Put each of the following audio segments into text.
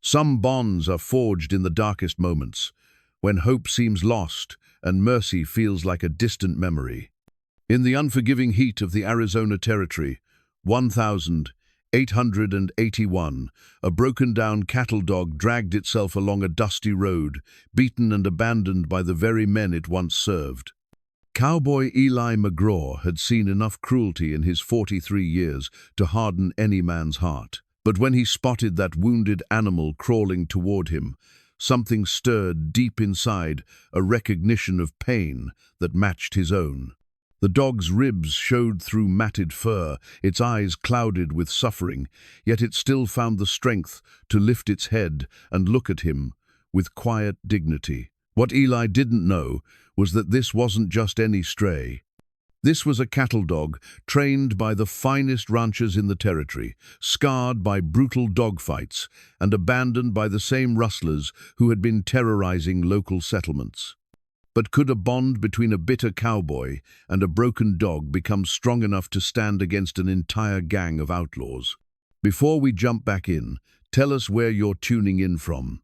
Some bonds are forged in the darkest moments, when hope seems lost and mercy feels like a distant memory. In the unforgiving heat of the Arizona Territory, 1881, a broken-down cattle dog dragged itself along a dusty road, beaten and abandoned by the very men it once served. Cowboy Eli McGraw had seen enough cruelty in his 43 years to harden any man's heart. But when he spotted that wounded animal crawling toward him, something stirred deep inside, a recognition of pain that matched his own. The dog's ribs showed through matted fur, its eyes clouded with suffering, yet it still found the strength to lift its head and look at him with quiet dignity. What Eli didn't know was that this wasn't just any stray. This was a cattle dog trained by the finest ranchers in the territory, scarred by brutal dogfights, and abandoned by the same rustlers who had been terrorizing local settlements. But could a bond between a bitter cowboy and a broken dog become strong enough to stand against an entire gang of outlaws? Before we jump back in, tell us where you're tuning in from.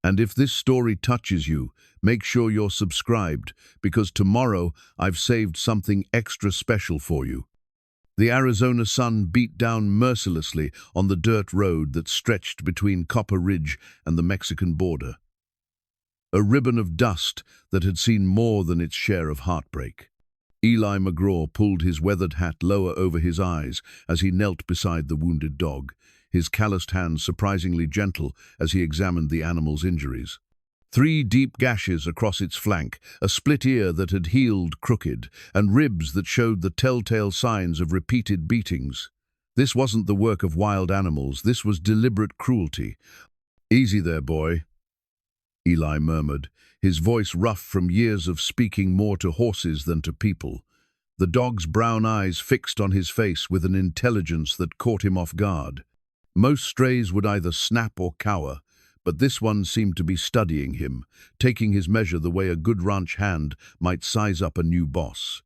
And if this story touches you, make sure you're subscribed, because tomorrow I've saved something extra special for you. The Arizona sun beat down mercilessly on the dirt road that stretched between Copper Ridge and the Mexican border. A ribbon of dust that had seen more than its share of heartbreak. Eli McGraw pulled his weathered hat lower over his eyes as he knelt beside the wounded dog, his calloused hands surprisingly gentle as he examined the animal's injuries. 3 deep gashes across its flank, a split ear that had healed crooked, and ribs that showed the telltale signs of repeated beatings. This wasn't the work of wild animals, this was deliberate cruelty. "Easy there, boy," Eli murmured, his voice rough from years of speaking more to horses than to people. The dog's brown eyes fixed on his face with an intelligence that caught him off guard. Most strays would either snap or cower, but this one seemed to be studying him, taking his measure the way a good ranch hand might size up a new boss.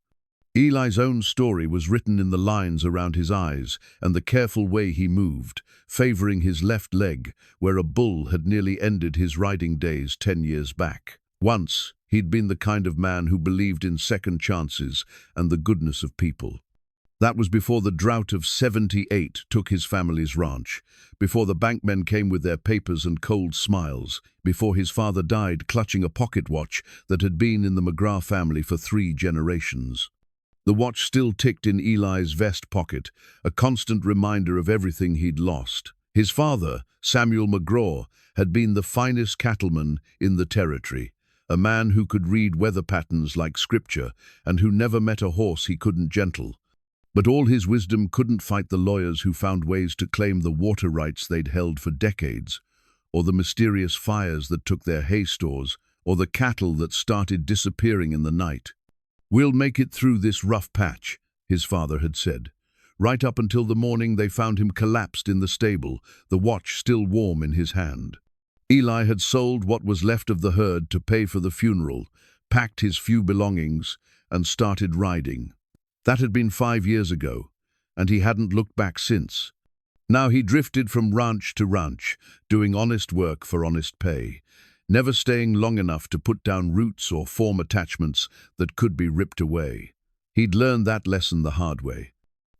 Eli's own story was written in the lines around his eyes and the careful way he moved, favoring his left leg, where a bull had nearly ended his riding days 10 years back. Once, he'd been the kind of man who believed in second chances and the goodness of people. That was before the drought of '78 took his family's ranch, before the bankmen came with their papers and cold smiles, before his father died clutching a pocket watch that had been in the McGraw family for 3 generations. The watch still ticked in Eli's vest pocket, a constant reminder of everything he'd lost. His father, Samuel McGraw, had been the finest cattleman in the territory, a man who could read weather patterns like scripture and who never met a horse he couldn't gentle. But all his wisdom couldn't fight the lawyers who found ways to claim the water rights they'd held for decades, or the mysterious fires that took their hay stores, or the cattle that started disappearing in the night. "We'll make it through this rough patch," his father had said, right up until the morning they found him collapsed in the stable, the watch still warm in his hand. Eli had sold what was left of the herd to pay for the funeral, packed his few belongings, and started riding. That had been 5 years ago, and he hadn't looked back since. Now he drifted from ranch to ranch, doing honest work for honest pay, never staying long enough to put down roots or form attachments that could be ripped away. He'd learned that lesson the hard way.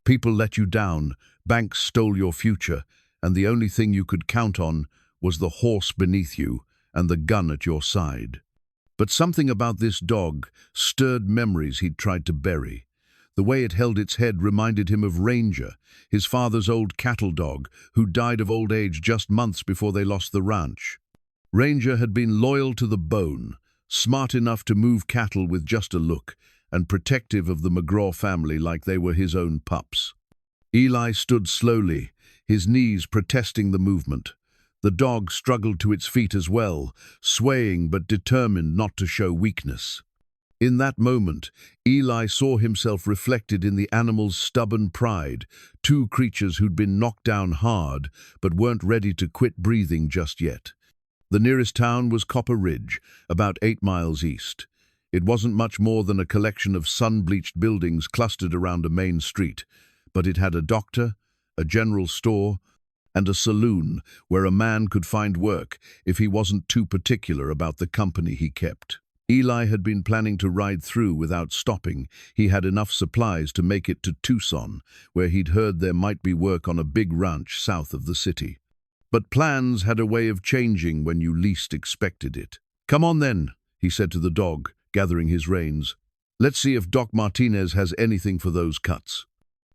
People let you down, banks stole your future, and the only thing you could count on was the horse beneath you and the gun at your side. But something about this dog stirred memories he'd tried to bury. The way it held its head reminded him of Ranger, his father's old cattle dog, who died of old age just months before they lost the ranch. Ranger had been loyal to the bone, smart enough to move cattle with just a look, and protective of the McGraw family like they were his own pups. Eli stood slowly, his knees protesting the movement. The dog struggled to its feet as well, swaying but determined not to show weakness. In that moment, Eli saw himself reflected in the animal's stubborn pride, 2 creatures who'd been knocked down hard but weren't ready to quit breathing just yet. The nearest town was Copper Ridge, about 8 miles east. It wasn't much more than a collection of sun-bleached buildings clustered around a main street, but it had a doctor, a general store, and a saloon where a man could find work if he wasn't too particular about the company he kept. Eli had been planning to ride through without stopping. He had enough supplies to make it to Tucson, where he'd heard there might be work on a big ranch south of the city. But plans had a way of changing when you least expected it. "Come on then," he said to the dog, gathering his reins. "Let's see if Doc Martinez has anything for those cuts."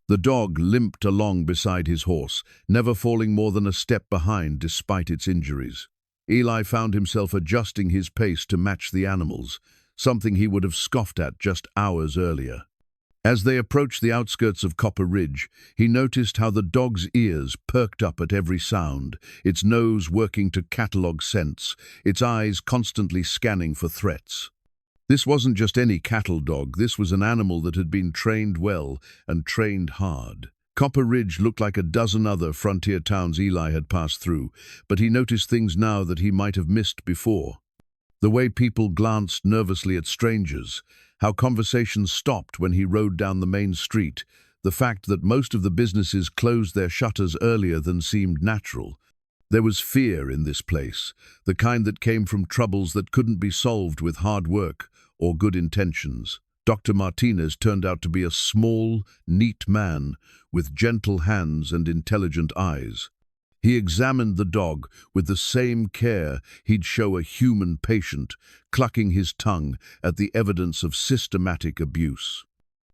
The dog limped along beside his horse, never falling more than a step behind despite its injuries. Eli found himself adjusting his pace to match the animals, something he would have scoffed at just hours earlier. As they approached the outskirts of Copper Ridge, he noticed how the dog's ears perked up at every sound, its nose working to catalog scents, its eyes constantly scanning for threats. This wasn't just any cattle dog, this was an animal that had been trained well and trained hard. Copper Ridge looked like a dozen other frontier towns Eli had passed through, but he noticed things now that he might have missed before. The way people glanced nervously at strangers, how conversations stopped when he rode down the main street, the fact that most of the businesses closed their shutters earlier than seemed natural. There was fear in this place, the kind that came from troubles that couldn't be solved with hard work or good intentions. Dr. Martinez turned out to be a small, neat man with gentle hands and intelligent eyes. He examined the dog with the same care he'd show a human patient, clucking his tongue at the evidence of systematic abuse.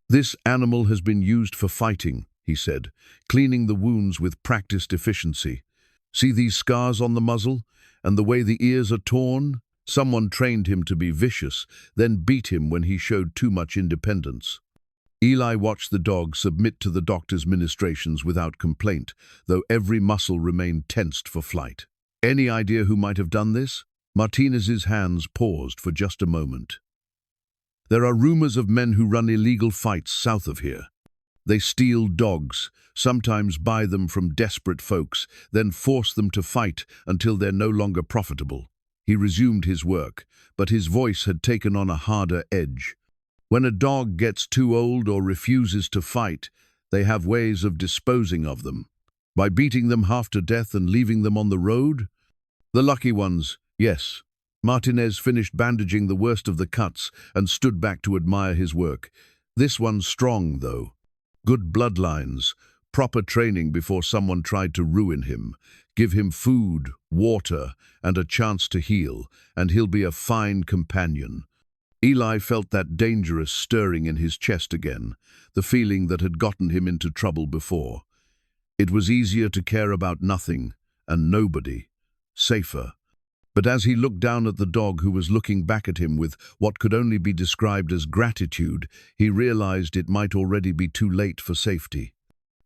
"This animal has been used for fighting," he said, cleaning the wounds with practiced efficiency. "See these scars on the muzzle, and the way the ears are torn? Someone trained him to be vicious, then beat him when he showed too much independence." Eli watched the dog submit to the doctor's ministrations without complaint, though every muscle remained tensed for flight. Any idea who might have done this? Martinez's hands paused for just a moment. "There are rumors of men who run illegal fights south of here. They steal dogs, sometimes buy them from desperate folks, then force them to fight until they're no longer profitable." He resumed his work, but his voice had taken on a harder edge. "When a dog gets too old or refuses to fight, they have ways of disposing of them. By beating them half to death and leaving them on the road? The lucky ones, yes." Martinez finished bandaging the worst of the cuts and stood back to admire his work. "This one's strong, though. Good bloodlines, proper training before someone tried to ruin him. Give him food, water, and a chance to heal, and he'll be a fine companion." Eli felt that dangerous stirring in his chest again, the feeling that had gotten him into trouble before. It was easier to care about nothing and nobody, safer. But as he looked down at the dog who was looking back at him with what could only be described as gratitude, he realized it might already be too late for safety.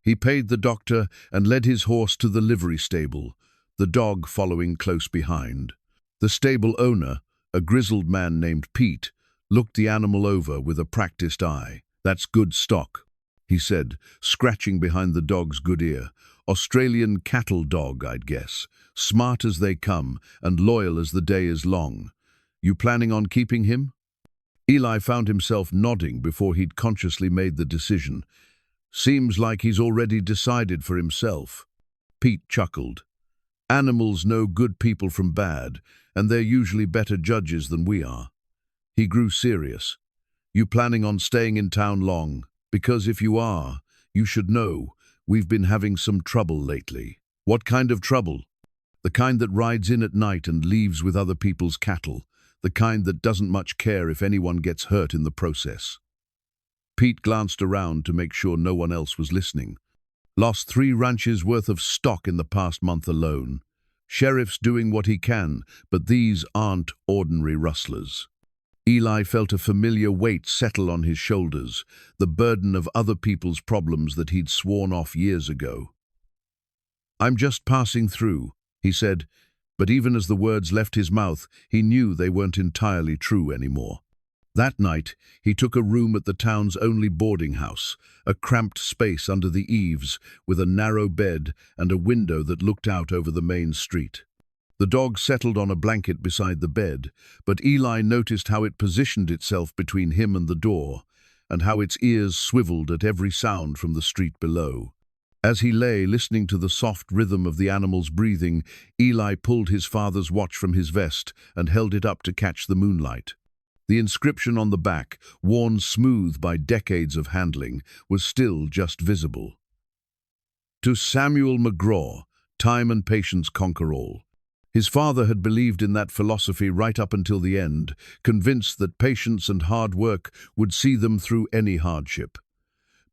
He paid the doctor and led his horse to the livery stable, the dog following close behind. The stable owner, a grizzled man named Pete, looked the animal over with a practiced eye. "That's good stock," he said, scratching behind the dog's good ear. "Australian cattle dog, I'd guess. Smart as they come and loyal as the day is long. You planning on keeping him?" Eli found himself nodding before he'd consciously made the decision. "Seems like he's already decided for himself." Pete chuckled. "Animals know good people from bad, and they're usually better judges than we are." He grew serious. "You planning on staying in town long? Because if you are, you should know, we've been having some trouble lately." "What kind of trouble?" "The kind that rides in at night and leaves with other people's cattle. The kind that doesn't much care if anyone gets hurt in the process." Pete glanced around to make sure no one else was listening. "Lost 3 ranches worth of stock in the past month alone. Sheriff's doing what he can, but these aren't ordinary rustlers." Eli felt a familiar weight settle on his shoulders, the burden of other people's problems that he'd sworn off years ago. "I'm just passing through," he said, but even as the words left his mouth, he knew they weren't entirely true anymore. That night, he took a room at the town's only boarding house, a cramped space under the eaves with a narrow bed and a window that looked out over the main street. The dog settled on a blanket beside the bed, but Eli noticed how it positioned itself between him and the door, and how its ears swiveled at every sound from the street below. As he lay, listening to the soft rhythm of the animal's breathing, Eli pulled his father's watch from his vest and held it up to catch the moonlight. The inscription on the back, worn smooth by decades of handling, was still just visible. To Samuel McGraw, time and patience conquer all. His father had believed in that philosophy right up until the end, convinced that patience and hard work would see them through any hardship.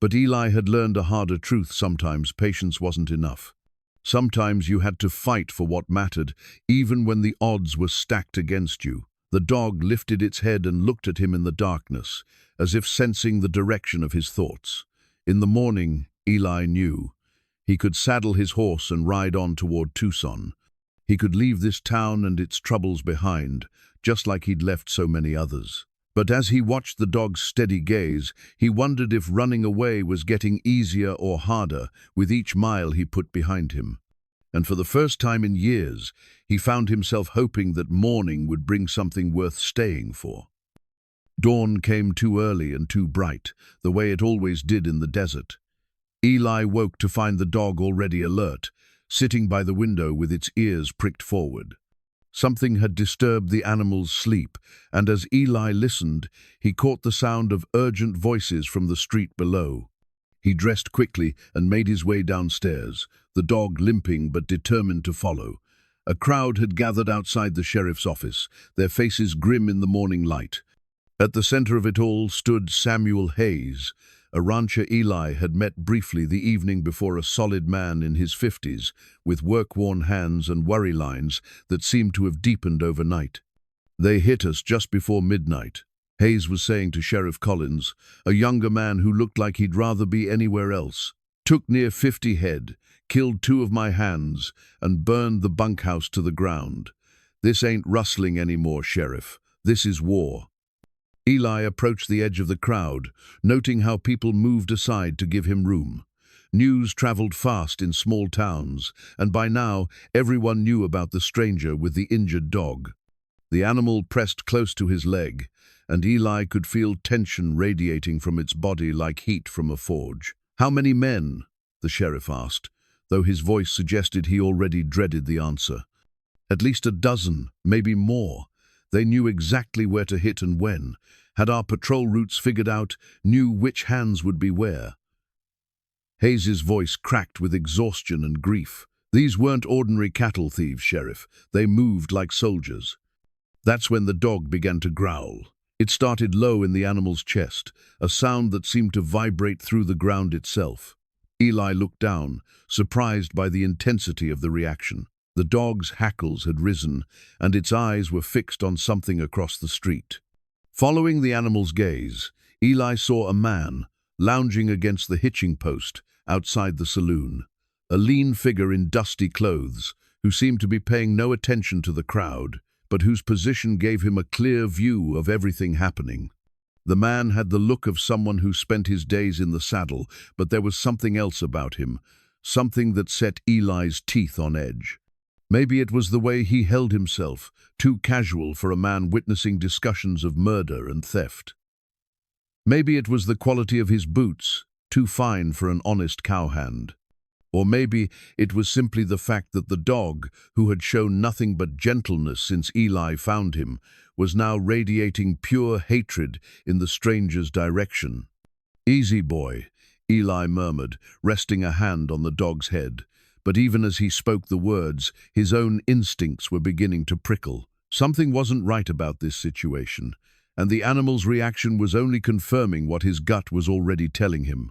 But Eli had learned a harder truth: sometimes patience wasn't enough. Sometimes you had to fight for what mattered, even when the odds were stacked against you. The dog lifted its head and looked at him in the darkness, as if sensing the direction of his thoughts. In the morning, Eli knew. He could saddle his horse and ride on toward Tucson. He could leave this town and its troubles behind, just like he'd left so many others. But as he watched the dog's steady gaze, he wondered if running away was getting easier or harder with each mile he put behind him. And for the first time in years, he found himself hoping that morning would bring something worth staying for. Dawn came too early and too bright, the way it always did in the desert. Eli woke to find the dog already alert, sitting by the window with its ears pricked forward. Something had disturbed the animal's sleep, and as Eli listened, he caught the sound of urgent voices from the street below. He dressed quickly and made his way downstairs, the dog limping but determined to follow. A crowd had gathered outside the sheriff's office, their faces grim in the morning light. At the center of it all stood Samuel Hayes, a rancher Eli had met briefly the evening before, a solid man in his 50s, with work-worn hands and worry lines that seemed to have deepened overnight. "They hit us just before midnight," Hayes was saying to Sheriff Collins, a younger man who looked like he'd rather be anywhere else. "Took near 50 head, killed 2 of my hands, and burned the bunkhouse to the ground. This ain't rustling anymore, Sheriff. This is war." Eli approached the edge of the crowd, noting how people moved aside to give him room. News traveled fast in small towns, and by now everyone knew about the stranger with the injured dog. The animal pressed close to his leg, and Eli could feel tension radiating from its body like heat from a forge. "How many men?" the sheriff asked, though his voice suggested he already dreaded the answer. "At least a dozen, maybe more. They knew exactly where to hit and when, had our patrol routes figured out, knew which hands would be where." Hayes's voice cracked with exhaustion and grief. "These weren't ordinary cattle thieves, Sheriff. They moved like soldiers." That's when the dog began to growl. It started low in the animal's chest, a sound that seemed to vibrate through the ground itself. Eli looked down, surprised by the intensity of the reaction. The dog's hackles had risen, and its eyes were fixed on something across the street. Following the animal's gaze, Eli saw a man lounging against the hitching post outside the saloon, a lean figure in dusty clothes who seemed to be paying no attention to the crowd, but whose position gave him a clear view of everything happening. The man had the look of someone who spent his days in the saddle, but there was something else about him, something that set Eli's teeth on edge. Maybe it was the way he held himself, too casual for a man witnessing discussions of murder and theft. Maybe it was the quality of his boots, too fine for an honest cowhand. Or maybe it was simply the fact that the dog, who had shown nothing but gentleness since Eli found him, was now radiating pure hatred in the stranger's direction. "Easy, boy," Eli murmured, resting a hand on the dog's head. But even as he spoke the words, his own instincts were beginning to prickle. Something wasn't right about this situation, and the animal's reaction was only confirming what his gut was already telling him.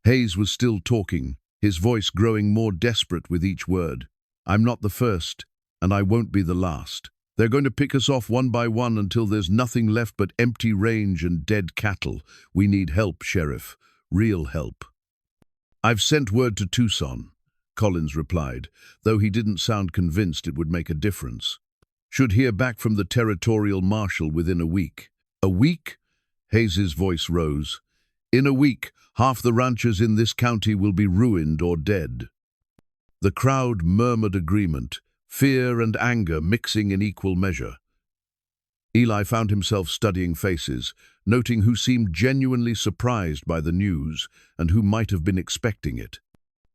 Hayes was still talking, his voice growing more desperate with each word. "I'm not the first, and I won't be the last. They're going to pick us off one by one until there's nothing left but empty range and dead cattle. We need help, Sheriff. Real help." "I've sent word to Tucson," Collins replied, though he didn't sound convinced it would make a difference. "Should hear back from the territorial marshal within a week." "A week?" Hayes's voice rose. "In a week, half the ranchers in this county will be ruined or dead." The crowd murmured agreement, fear and anger mixing in equal measure. Eli found himself studying faces, noting who seemed genuinely surprised by the news and who might have been expecting it.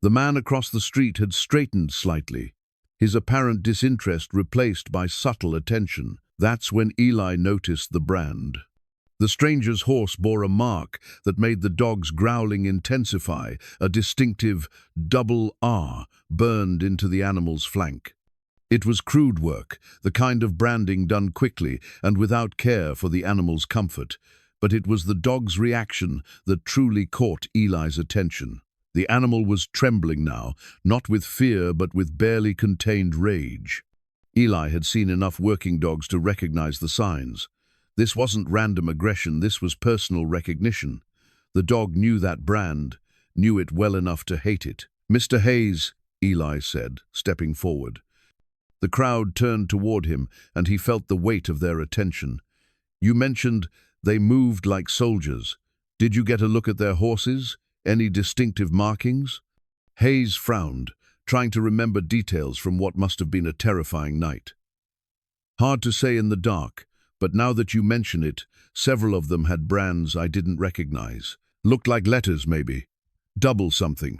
The man across the street had straightened slightly, his apparent disinterest replaced by subtle attention. That's when Eli noticed the brand. The stranger's horse bore a mark that made the dog's growling intensify, a distinctive double R burned into the animal's flank. It was crude work, the kind of branding done quickly and without care for the animal's comfort, but it was the dog's reaction that truly caught Eli's attention. The animal was trembling now, not with fear but with barely contained rage. Eli had seen enough working dogs to recognize the signs. This wasn't random aggression, this was personal recognition. The dog knew that brand, knew it well enough to hate it. "Mr. Hayes," Eli said, stepping forward. The crowd turned toward him, and he felt the weight of their attention. "You mentioned they moved like soldiers. Did you get a look at their horses? Any distinctive markings?" Hayes frowned, trying to remember details from what must have been a terrifying night. "Hard to say in the dark, but now that you mention it, several of them had brands I didn't recognize. Looked like letters, maybe. Double something."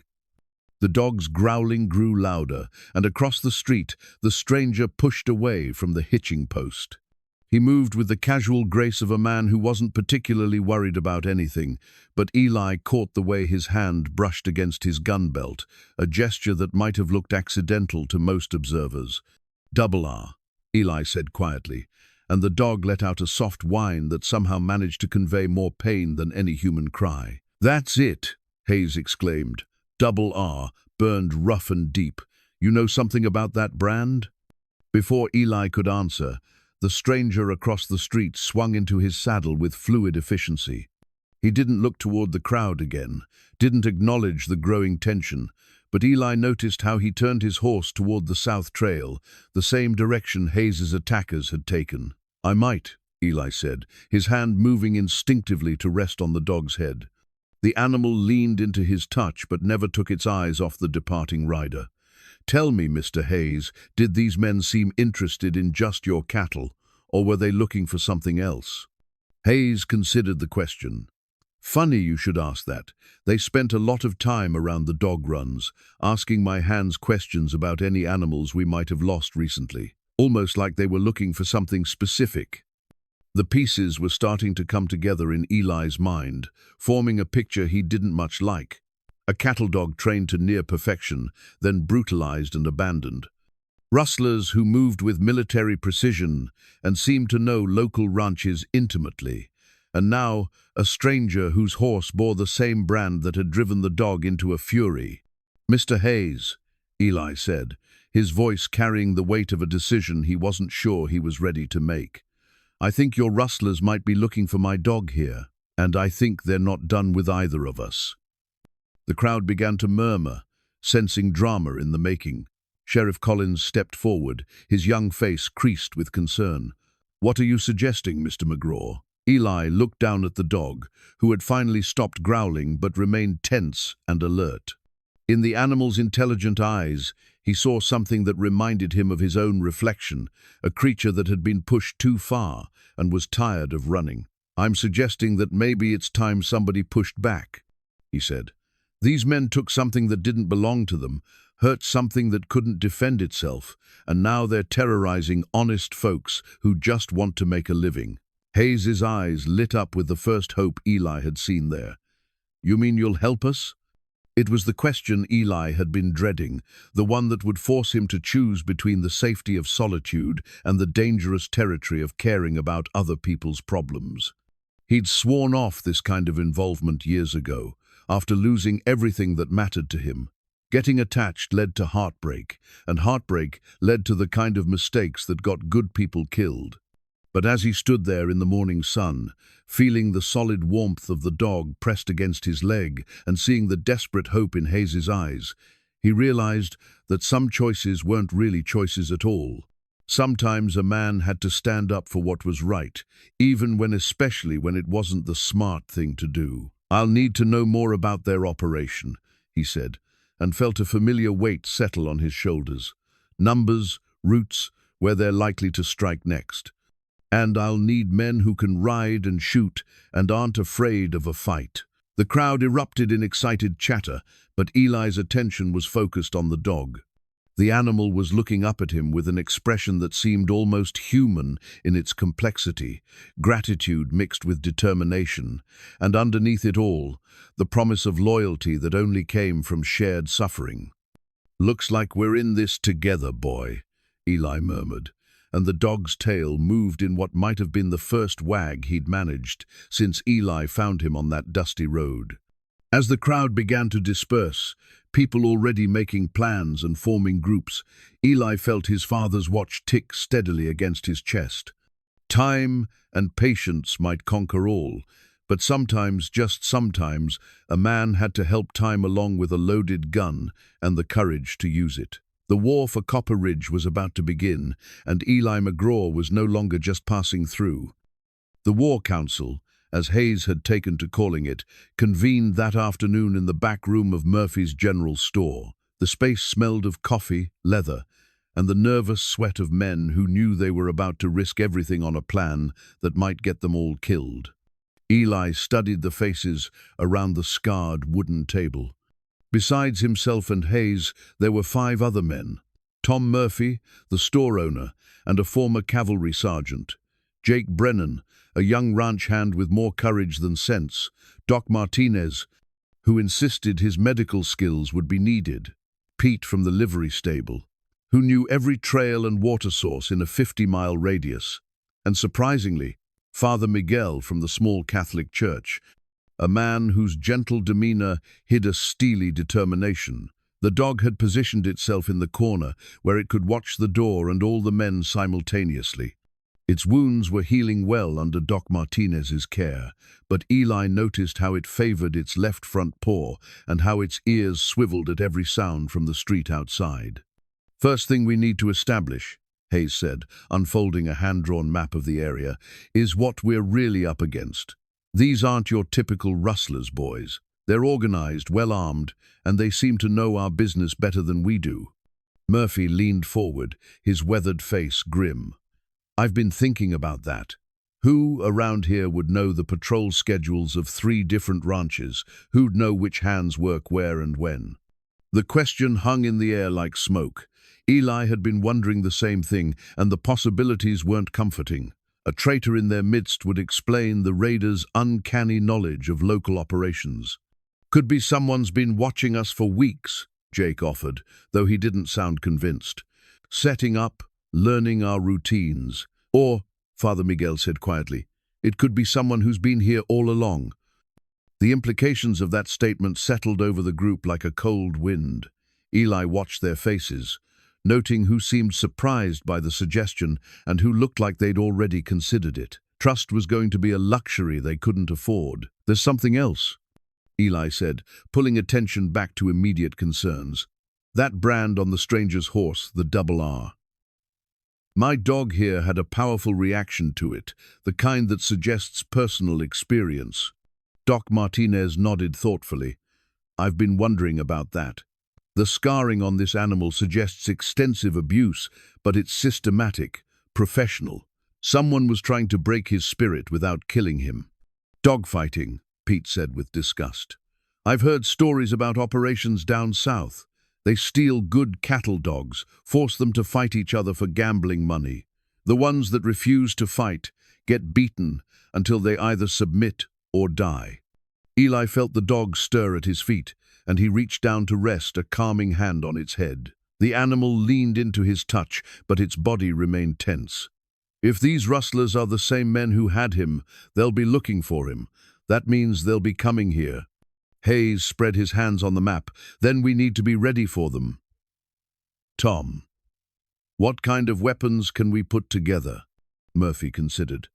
The dog's growling grew louder, and across the street, the stranger pushed away from the hitching post. He moved with the casual grace of a man who wasn't particularly worried about anything, but Eli caught the way his hand brushed against his gun belt, a gesture that might have looked accidental to most observers. "Double R," Eli said quietly, and the dog let out a soft whine that somehow managed to convey more pain than any human cry. "That's it," Hayes exclaimed. "Double R, burned rough and deep. You know something about that brand?" Before Eli could answer, the stranger across the street swung into his saddle with fluid efficiency. He didn't look toward the crowd again, didn't acknowledge the growing tension, but Eli noticed how he turned his horse toward the south trail, the same direction Hayes's attackers had taken. "I might," Eli said, his hand moving instinctively to rest on the dog's head. The animal leaned into his touch but never took its eyes off the departing rider. "Tell me, Mr. Hayes, did these men seem interested in just your cattle, or were they looking for something else?" Hayes considered the question. "Funny you should ask that. They spent a lot of time around the dog runs, asking my hands questions about any animals we might have lost recently, almost like they were looking for something specific." The pieces were starting to come together in Eli's mind, forming a picture he didn't much like. A cattle dog trained to near perfection, then brutalized and abandoned. Rustlers who moved with military precision and seemed to know local ranches intimately. And now, a stranger whose horse bore the same brand that had driven the dog into a fury. "Mr. Hayes," Eli said, his voice carrying the weight of a decision he wasn't sure he was ready to make. "I think your rustlers might be looking for my dog here, and I think they're not done with either of us." The crowd began to murmur, sensing drama in the making. Sheriff Collins stepped forward, his young face creased with concern. "What are you suggesting, Mr. McGraw?" Eli looked down at the dog, who had finally stopped growling but remained tense and alert. In the animal's intelligent eyes, he saw something that reminded him of his own reflection, a creature that had been pushed too far and was tired of running. "I'm suggesting that maybe it's time somebody pushed back," he said. "These men took something that didn't belong to them, hurt something that couldn't defend itself, and now they're terrorizing honest folks who just want to make a living." Hayes's eyes lit up with the first hope Eli had seen there. "You mean you'll help us?" It was the question Eli had been dreading, the one that would force him to choose between the safety of solitude and the dangerous territory of caring about other people's problems. He'd sworn off this kind of involvement years ago, after losing everything that mattered to him. Getting attached led to heartbreak, and heartbreak led to the kind of mistakes that got good people killed. But as he stood there in the morning sun, feeling the solid warmth of the dog pressed against his leg and seeing the desperate hope in Hayes's eyes, he realized that some choices weren't really choices at all. Sometimes a man had to stand up for what was right, especially when it wasn't the smart thing to do. "I'll need to know more about their operation," he said, and felt a familiar weight settle on his shoulders. "Numbers, routes, where they're likely to strike next. And I'll need men who can ride and shoot and aren't afraid of a fight." The crowd erupted in excited chatter, but Eli's attention was focused on the dog. The animal was looking up at him with an expression that seemed almost human in its complexity, gratitude mixed with determination, and underneath it all, the promise of loyalty that only came from shared suffering. "Looks like we're in this together, boy," Eli murmured, and the dog's tail moved in what might have been the first wag he'd managed since Eli found him on that dusty road. As the crowd began to disperse, people already making plans and forming groups, Eli felt his father's watch tick steadily against his chest. Time and patience might conquer all, but sometimes, just sometimes, a man had to help time along with a loaded gun and the courage to use it. The war for Copper Ridge was about to begin, and Eli McGraw was no longer just passing through. The War Council, as Hayes had taken to calling it, convened that afternoon in the back room of Murphy's General Store. The space smelled of coffee, leather, and the nervous sweat of men who knew they were about to risk everything on a plan that might get them all killed. Eli studied the faces around the scarred wooden table. Besides himself and Hayes, there were 5 other men: Tom Murphy, the store owner, and a former cavalry sergeant; Jake Brennan, a young ranch hand with more courage than sense; Doc Martinez, who insisted his medical skills would be needed; Pete from the livery stable, who knew every trail and water source in a 50-mile radius; and surprisingly, Father Miguel from the small Catholic church, a man whose gentle demeanor hid a steely determination. The dog had positioned itself in the corner where it could watch the door and all the men simultaneously. Its wounds were healing well under Doc Martinez's care, but Eli noticed how it favored its left front paw and how its ears swiveled at every sound from the street outside. "First thing we need to establish," Hayes said, unfolding a hand-drawn map of the area, "is what we're really up against. These aren't your typical rustlers, boys. They're organized, well-armed, and they seem to know our business better than we do." Murphy leaned forward, his weathered face grim. "I've been thinking about that. Who around here would know the patrol schedules of 3 different ranches? Who'd know which hands work where and when?" The question hung in the air like smoke. Eli had been wondering the same thing, and the possibilities weren't comforting. A traitor in their midst would explain the raiders' uncanny knowledge of local operations. "Could be someone's been watching us for weeks," Jake offered, though he didn't sound convinced. "Setting up, learning our routines. Or," Father Miguel said quietly, "it could be someone who's been here all along." The implications of that statement settled over the group like a cold wind. Eli watched their faces, noting who seemed surprised by the suggestion and who looked like they'd already considered it. Trust was going to be a luxury they couldn't afford. "There's something else," Eli said, pulling attention back to immediate concerns. "That brand on the stranger's horse, the double R. My dog here had a powerful reaction to it, the kind that suggests personal experience." Doc Martinez nodded thoughtfully. "I've been wondering about that. The scarring on this animal suggests extensive abuse, but it's systematic, professional. Someone was trying to break his spirit without killing him." "Dogfighting," Pete said with disgust. "I've heard stories about operations down south. They steal good cattle dogs, force them to fight each other for gambling money. The ones that refuse to fight get beaten until they either submit or die." Eli felt the dog stir at his feet, and he reached down to rest a calming hand on its head. The animal leaned into his touch, but its body remained tense. "If these rustlers are the same men who had him, they'll be looking for him. That means they'll be coming here." Hayes spread his hands on the map. "Then we need to be ready for them." "Tom, what kind of weapons can we put together?" Murphy considered.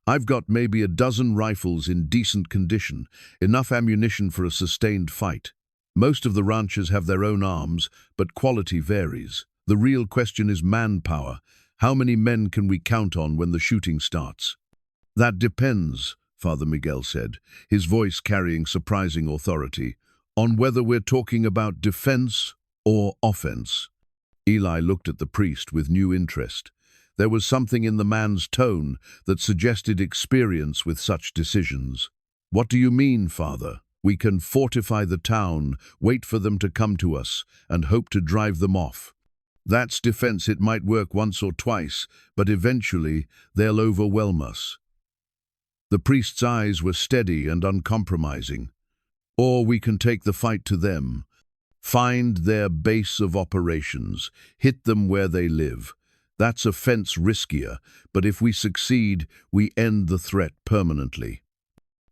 "I've got maybe a dozen rifles in decent condition, enough ammunition for a sustained fight. Most of the ranchers have their own arms, but quality varies. The real question is manpower. How many men can we count on when the shooting starts?" "That depends," Father Miguel said, his voice carrying surprising authority, "on whether we're talking about defense or offense." Eli looked at the priest with new interest. There was something in the man's tone that suggested experience with such decisions. "What do you mean, Father?" We can fortify the town, wait for them to come to us, and hope to drive them off. That's defense. It might work once or twice, but eventually they'll overwhelm us." The priest's eyes were steady and uncompromising. "Or we can take the fight to them. Find their base of operations, hit them where they live. That's a fence riskier, but if we succeed, we end the threat permanently."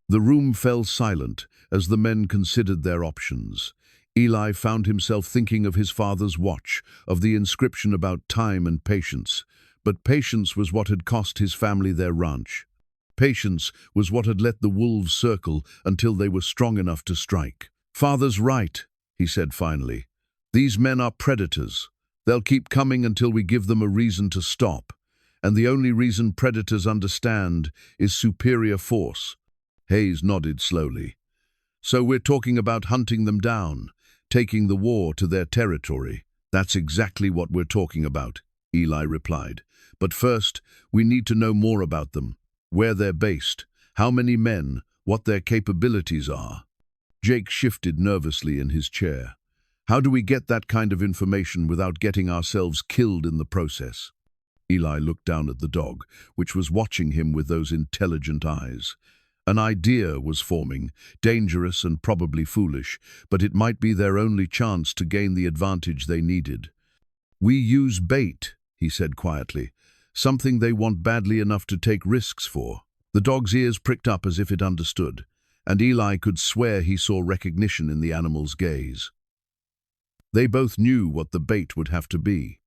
The room fell silent as the men considered their options. Eli found himself thinking of his father's watch, of the inscription about time and patience. But patience was what had cost his family their ranch. Patience was what had let the wolves circle until they were strong enough to strike. "Father's right," he said finally. "These men are predators. They'll keep coming until we give them a reason to stop. And the only reason predators understand is superior force." Hayes nodded slowly. "So we're talking about hunting them down, taking the war to their territory." "That's exactly what we're talking about," Eli replied. "But first, we need to know more about them. Where they're based, how many men, what their capabilities are." Jake shifted nervously in his chair. "How do we get that kind of information without getting ourselves killed in the process?" Eli looked down at the dog, which was watching him with those intelligent eyes. An idea was forming, dangerous and probably foolish, but it might be their only chance to gain the advantage they needed. "We use bait," he said quietly, "something they want badly enough to take risks for." The dog's ears pricked up as if it understood, and Eli could swear he saw recognition in the animal's gaze. They both knew what the bait would have to be.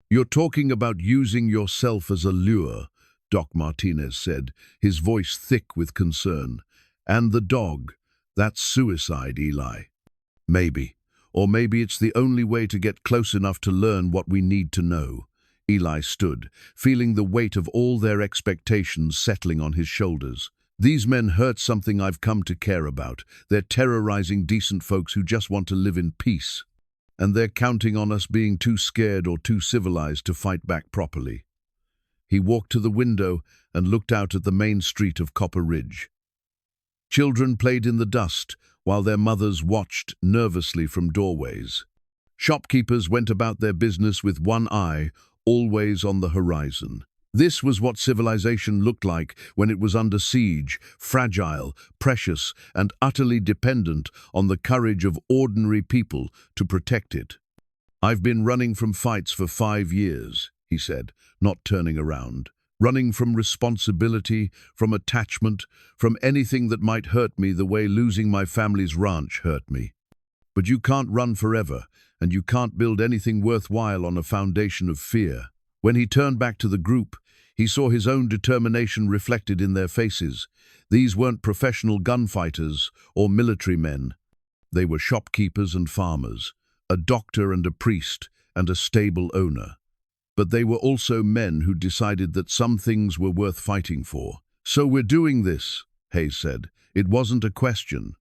"You're talking about using yourself as a lure," Doc Martinez said, his voice thick with concern. "And the dog, that's suicide, Eli." "Maybe. Or maybe it's the only way to get close enough to learn what we need to know." Eli stood, feeling the weight of all their expectations settling on his shoulders. "These men hurt something I've come to care about. They're terrorizing decent folks who just want to live in peace. And they're counting on us being too scared or too civilized to fight back properly." He walked to the window and looked out at the main street of Copper Ridge. Children played in the dust, while their mothers watched nervously from doorways. Shopkeepers went about their business with one eye, always on the horizon. This was what civilization looked like when it was under siege, fragile, precious, and utterly dependent on the courage of ordinary people to protect it. "I've been running from fights for 5 years, he said, not turning around. "Running from responsibility, from attachment, from anything that might hurt me the way losing my family's ranch hurt me. But you can't run forever, and you can't build anything worthwhile on a foundation of fear." When he turned back to the group, he saw his own determination reflected in their faces. These weren't professional gunfighters or military men. They were shopkeepers and farmers, a doctor and a priest, and a stable owner. But they were also men who decided that some things were worth fighting for. "So we're doing this," Hayes said. It wasn't a question.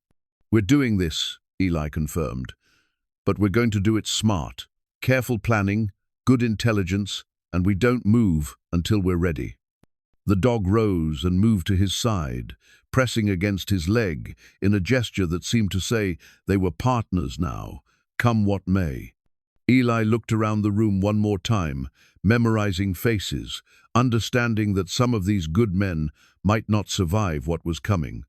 "We're doing this," Eli confirmed. "But we're going to do it smart. Careful planning, good intelligence, and we don't move until we're ready." The dog rose and moved to his side, pressing against his leg in a gesture that seemed to say they were partners now, come what may. Eli looked around the room one more time, memorizing faces, understanding that some of these good men might not survive what was coming.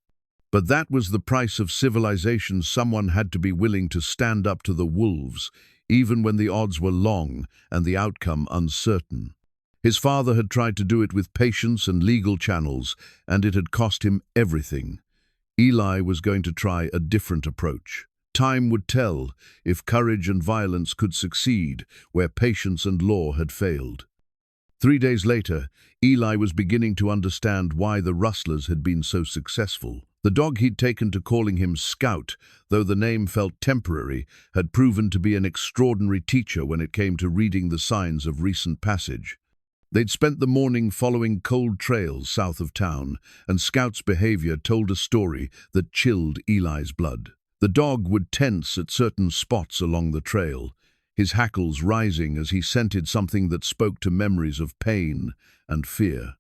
But that was the price of civilization. Someone had to be willing to stand up to the wolves, even when the odds were long and the outcome uncertain. His father had tried to do it with patience and legal channels, and it had cost him everything. Eli was going to try a different approach. Time would tell if courage and violence could succeed where patience and law had failed. 3 days later, Eli was beginning to understand why the rustlers had been so successful. The dog he'd taken to calling him Scout, though the name felt temporary, had proven to be an extraordinary teacher when it came to reading the signs of recent passage. They'd spent the morning following cold trails south of town, and Scout's behavior told a story that chilled Eli's blood. The dog would tense at certain spots along the trail, his hackles rising as he scented something that spoke to memories of pain and fear.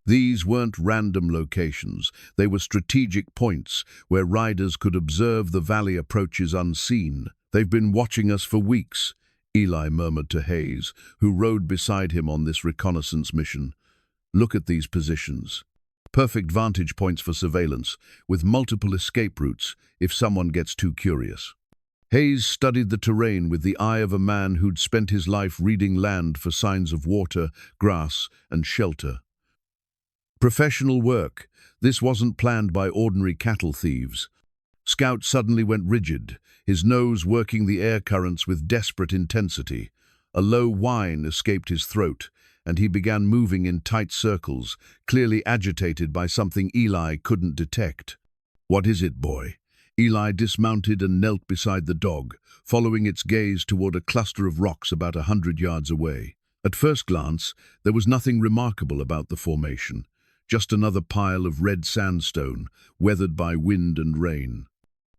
These weren't random locations. They were strategic points where riders could observe the valley approaches unseen. "They've been watching us for weeks," Eli murmured to Hayes, who rode beside him on this reconnaissance mission. "Look at these positions. Perfect vantage points for surveillance, with multiple escape routes if someone gets too curious." Hayes studied the terrain with the eye of a man who'd spent his life reading land for signs of water, grass, and shelter. Professional work. This wasn't planned by ordinary cattle thieves. Scout suddenly went rigid, his nose working the air currents with desperate intensity. A low whine escaped his throat, and he began moving in tight circles, clearly agitated by something Eli couldn't detect. "What is it, boy?" Eli dismounted and knelt beside the dog, following its gaze toward a cluster of rocks about 100 yards away. At first glance, there was nothing remarkable about the formation, just another pile of red sandstone, weathered by wind and rain.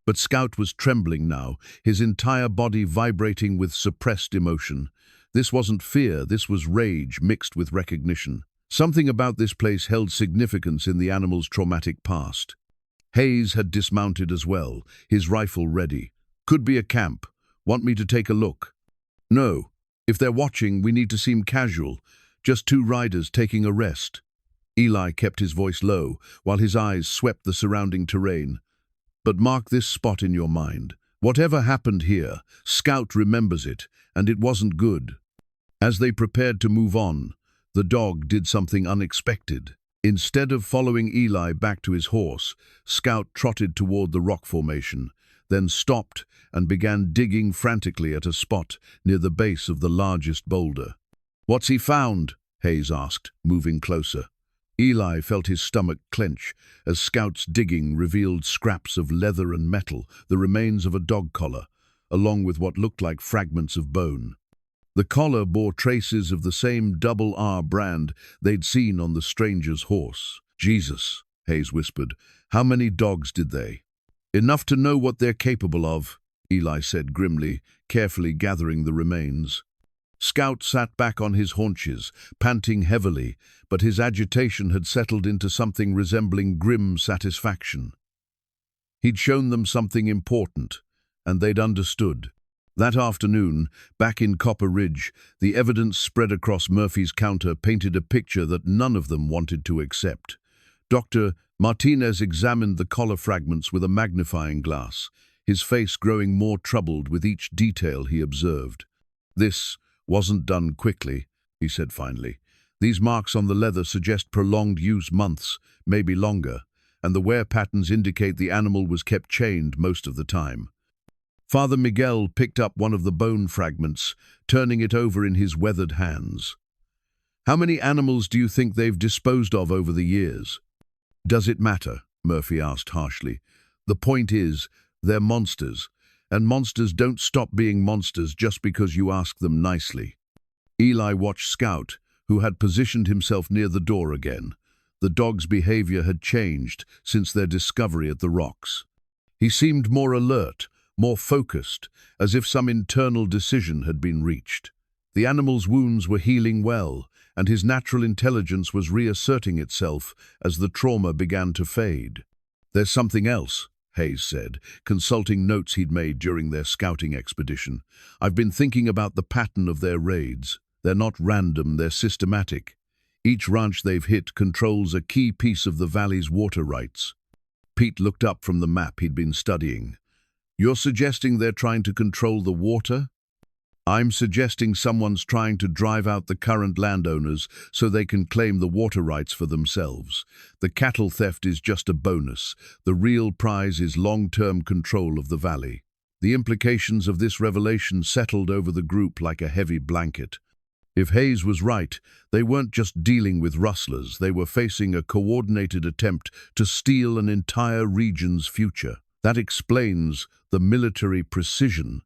But Scout was trembling now, his entire body vibrating with suppressed emotion. This wasn't fear, this was rage mixed with recognition. Something about this place held significance in the animal's traumatic past. Hayes had dismounted as well, his rifle ready. "Could be a camp. Want me to take a look?" "No. If they're watching, we need to seem casual. Just two riders taking a rest." Eli kept his voice low, while his eyes swept the surrounding terrain. "But mark this spot in your mind. Whatever happened here, Scout remembers it, and it wasn't good." As they prepared to move on, the dog did something unexpected. Instead of following Eli back to his horse, Scout trotted toward the rock formation, then stopped and began digging frantically at a spot near the base of the largest boulder. "What's he found?" Hayes asked, moving closer. Eli felt his stomach clench as Scout's digging revealed scraps of leather and metal, the remains of a dog collar, along with what looked like fragments of bone. The collar bore traces of the same double R brand they'd seen on the stranger's horse. "Jesus," Hayes whispered. "How many dogs did they?" "Enough to know what they're capable of," Eli said grimly, carefully gathering the remains. Scout sat back on his haunches, panting heavily, but his agitation had settled into something resembling grim satisfaction. He'd shown them something important, and they'd understood. That afternoon, back in Copper Ridge, the evidence spread across Murphy's counter painted a picture that none of them wanted to accept. Dr. Martinez examined the collar fragments with a magnifying glass, his face growing more troubled with each detail he observed. "This wasn't done quickly," he said finally. "These marks on the leather suggest prolonged use, months, maybe longer, and the wear patterns indicate the animal was kept chained most of the time." Father Miguel picked up one of the bone fragments, turning it over in his weathered hands. "How many animals do you think they've disposed of over the years?" "Does it matter?" Murphy asked harshly. "The point is, they're monsters, and monsters don't stop being monsters just because you ask them nicely." Eli watched Scout, who had positioned himself near the door again. The dog's behavior had changed since their discovery at the rocks. He seemed more alert, more focused, as if some internal decision had been reached. The animal's wounds were healing well, and his natural intelligence was reasserting itself as the trauma began to fade. "There's something else," Hayes said, consulting notes he'd made during their scouting expedition. "I've been thinking about the pattern of their raids. They're not random, they're systematic. Each ranch they've hit controls a key piece of the valley's water rights." Pete looked up from the map he'd been studying. "You're suggesting they're trying to control the water?" "I'm suggesting someone's trying to drive out the current landowners so they can claim the water rights for themselves. The cattle theft is just a bonus. The real prize is long-term control of the valley." The implications of this revelation settled over the group like a heavy blanket. If Hayes was right, they weren't just dealing with rustlers, they were facing a coordinated attempt to steal an entire region's future. "That explains the military precision,"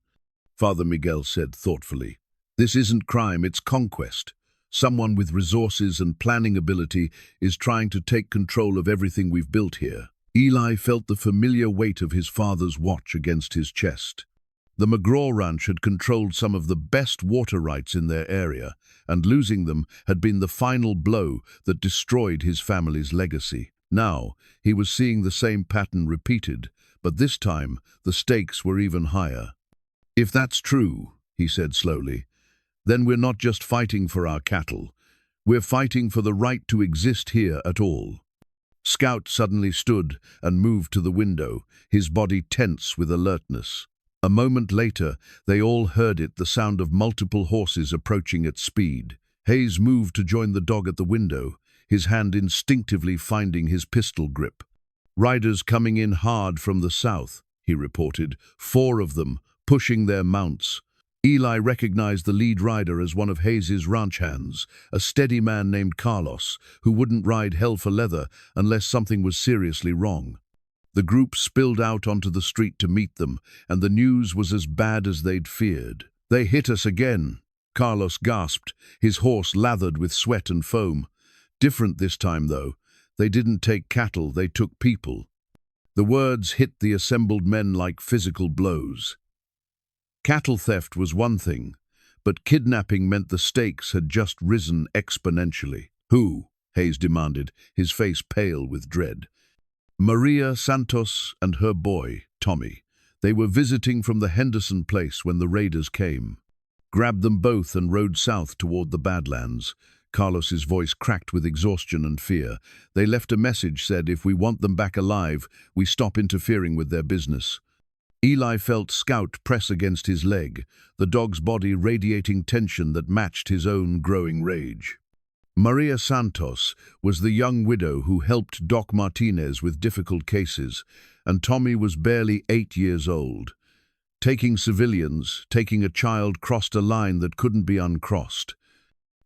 Father Miguel said thoughtfully. "This isn't crime, it's conquest. Someone with resources and planning ability is trying to take control of everything we've built here." Eli felt the familiar weight of his father's watch against his chest. The McGraw Ranch had controlled some of the best water rights in their area, and losing them had been the final blow that destroyed his family's legacy. Now, he was seeing the same pattern repeated, but this time the stakes were even higher. "If that's true," he said slowly, "then we're not just fighting for our cattle. We're fighting for the right to exist here at all." Scout suddenly stood and moved to the window, his body tense with alertness. A moment later, they all heard it, the sound of multiple horses approaching at speed. Hayes moved to join the dog at the window, his hand instinctively finding his pistol grip. "Riders coming in hard from the south," he reported, 4 of them, pushing their mounts. Eli recognized the lead rider as one of Hayes's ranch hands, a steady man named Carlos, who wouldn't ride hell for leather unless something was seriously wrong. The group spilled out onto the street to meet them, and the news was as bad as they'd feared. "They hit us again," Carlos gasped, his horse lathered with sweat and foam. Different this time, though. They didn't take cattle, they took people. The words hit the assembled men like physical blows. Cattle theft was one thing, but kidnapping meant the stakes had just risen exponentially. "Who?" Hayes demanded, his face pale with dread. "Maria Santos and her boy, Tommy. They were visiting from the Henderson place when the raiders came. Grabbed them both and rode south toward the Badlands." Carlos's voice cracked with exhaustion and fear. "They left a message, said if we want them back alive, we stop interfering with their business." Eli felt Scout press against his leg, the dog's body radiating tension that matched his own growing rage. Maria Santos was the young widow who helped Doc Martinez with difficult cases, and Tommy was barely 8 years old. Taking civilians, taking a child crossed a line that couldn't be uncrossed.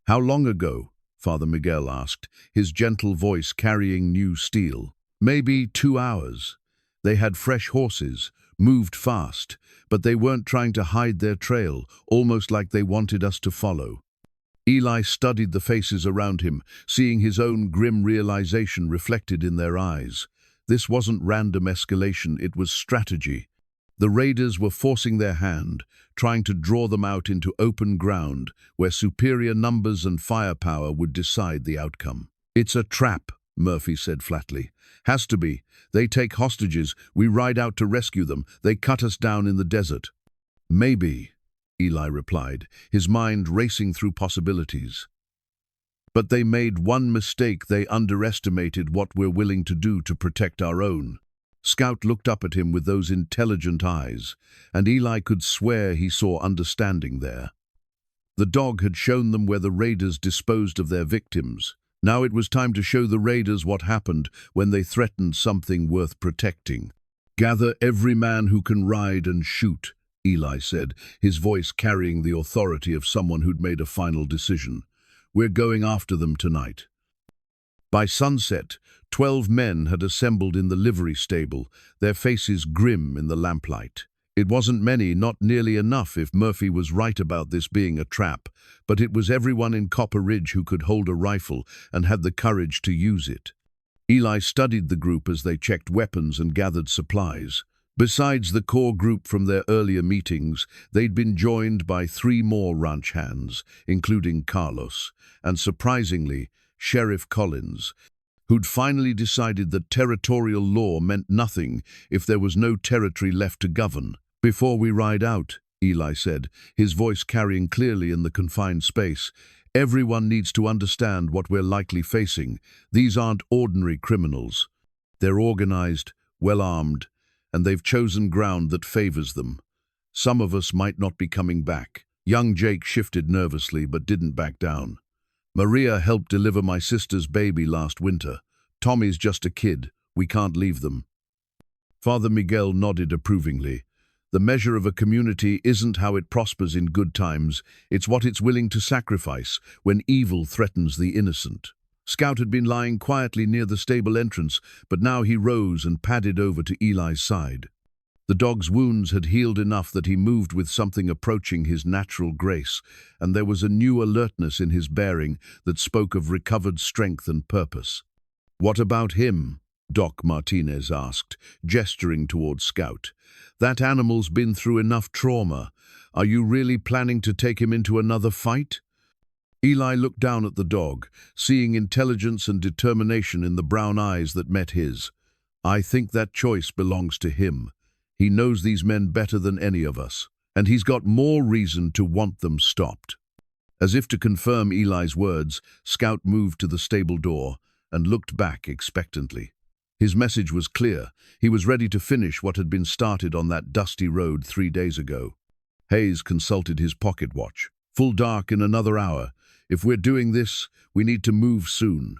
"How long ago?" Father Miguel asked, his gentle voice carrying new steel. "Maybe 2 hours. They had fresh horses, moved fast, but they weren't trying to hide their trail, almost like they wanted us to follow." Eli studied the faces around him, seeing his own grim realization reflected in their eyes. This wasn't random escalation, it was strategy. The raiders were forcing their hand, trying to draw them out into open ground where superior numbers and firepower would decide the outcome. "It's a trap," Murphy said flatly. "Has to be. They take hostages, we ride out to rescue them, they cut us down in the desert." "Maybe," Eli replied, his mind racing through possibilities. "But they made one mistake, they underestimated what we're willing to do to protect our own." Scout looked up at him with those intelligent eyes, and Eli could swear he saw understanding there. The dog had shown them where the raiders disposed of their victims. Now it was time to show the raiders what happened when they threatened something worth protecting. "Gather every man who can ride and shoot," Eli said, his voice carrying the authority of someone who'd made a final decision. "We're going after them tonight." By sunset, 12 men had assembled in the livery stable, their faces grim in the lamplight. It wasn't many, not nearly enough if Murphy was right about this being a trap, but it was everyone in Copper Ridge who could hold a rifle and had the courage to use it. Eli studied the group as they checked weapons and gathered supplies. Besides the core group from their earlier meetings, they'd been joined by 3 more ranch hands, including Carlos, and surprisingly, Sheriff Collins, who'd finally decided that territorial law meant nothing if there was no territory left to govern. "Before we ride out," Eli said, his voice carrying clearly in the confined space, "everyone needs to understand what we're likely facing. These aren't ordinary criminals. They're organized, well-armed, and they've chosen ground that favors them. Some of us might not be coming back." Young Jake shifted nervously but didn't back down. "Maria helped deliver my sister's baby last winter. Tommy's just a kid. We can't leave them." Father Miguel nodded approvingly. The measure of a community isn't how it prospers in good times, it's what it's willing to sacrifice when evil threatens the innocent. Scout had been lying quietly near the stable entrance, but now he rose and padded over to Eli's side. The dog's wounds had healed enough that he moved with something approaching his natural grace, and there was a new alertness in his bearing that spoke of recovered strength and purpose. "What about him?" Doc Martinez asked, gesturing toward Scout. That animal's been through enough trauma. Are you really planning to take him into another fight? Eli looked down at the dog, seeing intelligence and determination in the brown eyes that met his. I think that choice belongs to him. He knows these men better than any of us, and he's got more reason to want them stopped. As if to confirm Eli's words, Scout moved to the stable door and looked back expectantly. His message was clear. He was ready to finish what had been started on that dusty road 3 days ago. Hayes consulted his pocket watch. Full dark in another hour. If we're doing this, we need to move soon.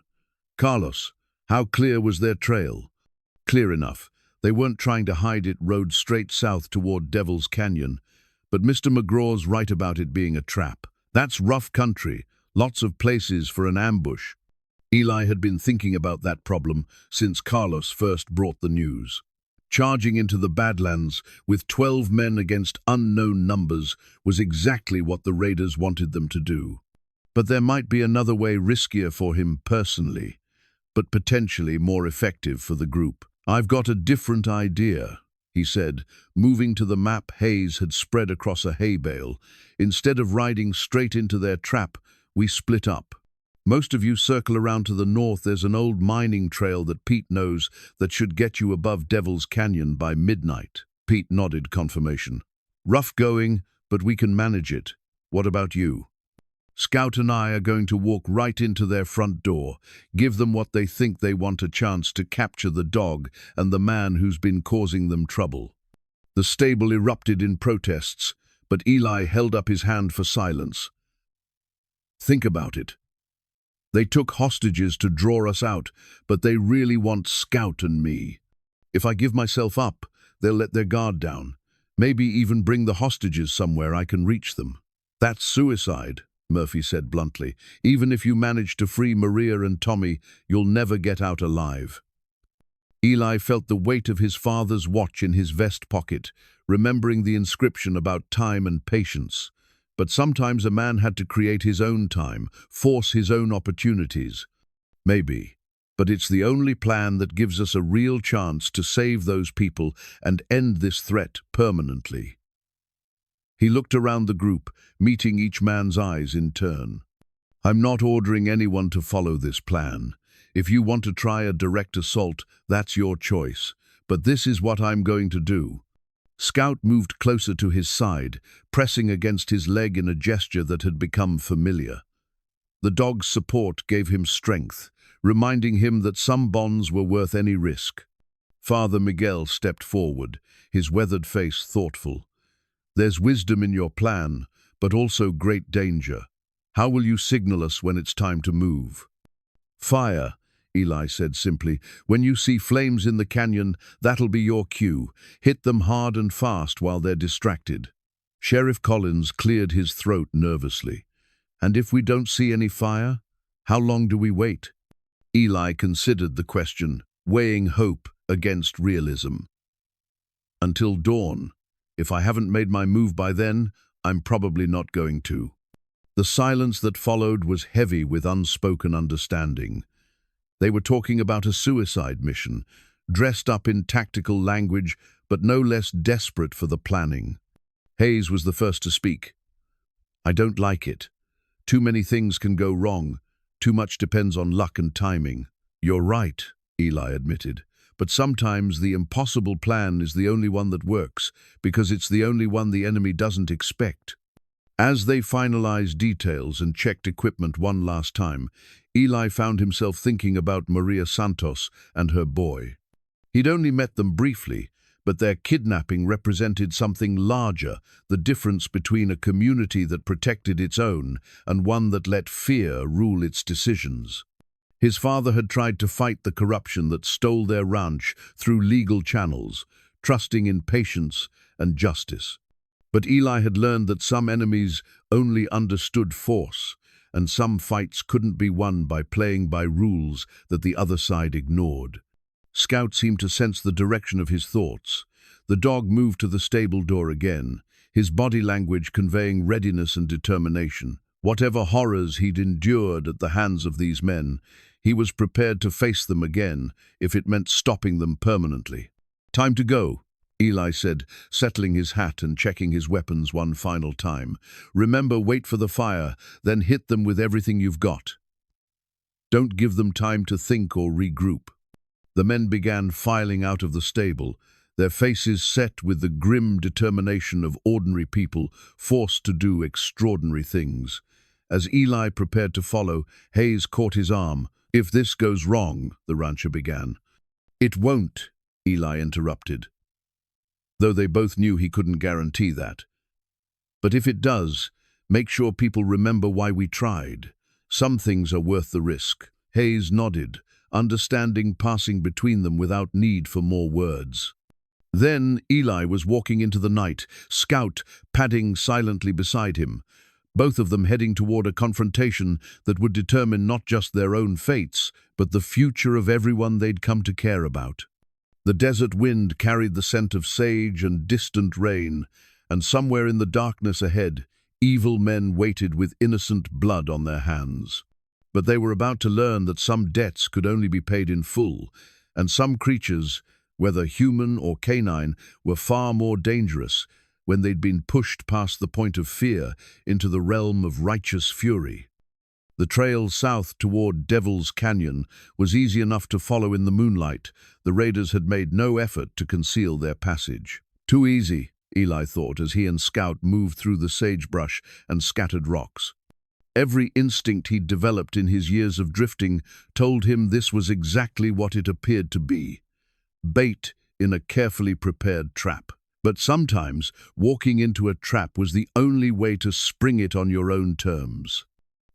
Carlos, how clear was their trail? Clear enough. They weren't trying to hide it, rode straight south toward Devil's Canyon. But Mr. McGraw's right about it being a trap. That's rough country, lots of places for an ambush. Eli had been thinking about that problem since Carlos first brought the news. Charging into the Badlands with 12 men against unknown numbers was exactly what the raiders wanted them to do. But there might be another way, riskier for him personally, but potentially more effective for the group. I've got a different idea, he said, moving to the map Hayes had spread across a hay bale. Instead of riding straight into their trap, we split up. Most of you circle around to the north. There's an old mining trail that Pete knows that should get you above Devil's Canyon by midnight. Pete nodded confirmation. Rough going, but we can manage it. What about you? Scout and I are going to walk right into their front door, give them what they think they want, a chance to capture the dog and the man who's been causing them trouble. The stable erupted in protests, but Eli held up his hand for silence. Think about it. They took hostages to draw us out, but they really want Scout and me. If I give myself up, they'll let their guard down, maybe even bring the hostages somewhere I can reach them. That's suicide, Murphy said bluntly. Even if you manage to free Maria and Tommy, you'll never get out alive. Eli felt the weight of his father's watch in his vest pocket, remembering the inscription about time and patience. But sometimes a man had to create his own time, force his own opportunities. Maybe, but it's the only plan that gives us a real chance to save those people and end this threat permanently. He looked around the group, meeting each man's eyes in turn. I'm not ordering anyone to follow this plan. If you want to try a direct assault, that's your choice. But this is what I'm going to do. Scout moved closer to his side, pressing against his leg in a gesture that had become familiar. The dog's support gave him strength, reminding him that some bonds were worth any risk. Father Miguel stepped forward, his weathered face thoughtful. There's wisdom in your plan, but also great danger. How will you signal us when it's time to move? Fire, Eli said simply. When you see flames in the canyon, that'll be your cue. Hit them hard and fast while they're distracted. Sheriff Collins cleared his throat nervously. And if we don't see any fire, how long do we wait? Eli considered the question, weighing hope against realism. Until dawn. If I haven't made my move by then, I'm probably not going to. The silence that followed was heavy with unspoken understanding. They were talking about a suicide mission, dressed up in tactical language, but no less desperate for the planning. Hayes was the first to speak. I don't like it. Too many things can go wrong. Too much depends on luck and timing. You're right, Eli admitted. But sometimes the impossible plan is the only one that works, because it's the only one the enemy doesn't expect. As they finalized details and checked equipment one last time, Eli found himself thinking about Maria Santos and her boy. He'd only met them briefly, but their kidnapping represented something larger, the difference between a community that protected its own and one that let fear rule its decisions. His father had tried to fight the corruption that stole their ranch through legal channels, trusting in patience and justice. But Eli had learned that some enemies only understood force, and some fights couldn't be won by playing by rules that the other side ignored. Scout seemed to sense the direction of his thoughts. The dog moved to the stable door again, his body language conveying readiness and determination. Whatever horrors he'd endured at the hands of these men, He was prepared to face them again if it meant stopping them permanently. "Time to go," Eli said, settling his hat and checking his weapons one final time. "Remember, wait for the fire, then hit them with everything you've got. Don't give them time to think or regroup." The men began filing out of the stable, their faces set with the grim determination of ordinary people forced to do extraordinary things. As Eli prepared to follow, Hayes caught his arm. "If this goes wrong," the rancher began. "It won't," Eli interrupted, though they both knew he couldn't guarantee that. "But if it does, make sure people remember why we tried. Some things are worth the risk." Hayes nodded, understanding passing between them without need for more words. Then Eli was walking into the night, Scout padding silently beside him, both of them heading toward a confrontation that would determine not just their own fates, but the future of everyone they'd come to care about. The desert wind carried the scent of sage and distant rain, and somewhere in the darkness ahead, evil men waited with innocent blood on their hands. But they were about to learn that some debts could only be paid in full, and some creatures, whether human or canine, were far more dangerous when they'd been pushed past the point of fear into the realm of righteous fury. The trail south toward Devil's Canyon was easy enough to follow in the moonlight. The raiders had made no effort to conceal their passage. Too easy, Eli thought as he and Scout moved through the sagebrush and scattered rocks. Every instinct he'd developed in his years of drifting told him this was exactly what it appeared to be: bait in a carefully prepared trap. But sometimes walking into a trap was the only way to spring it on your own terms.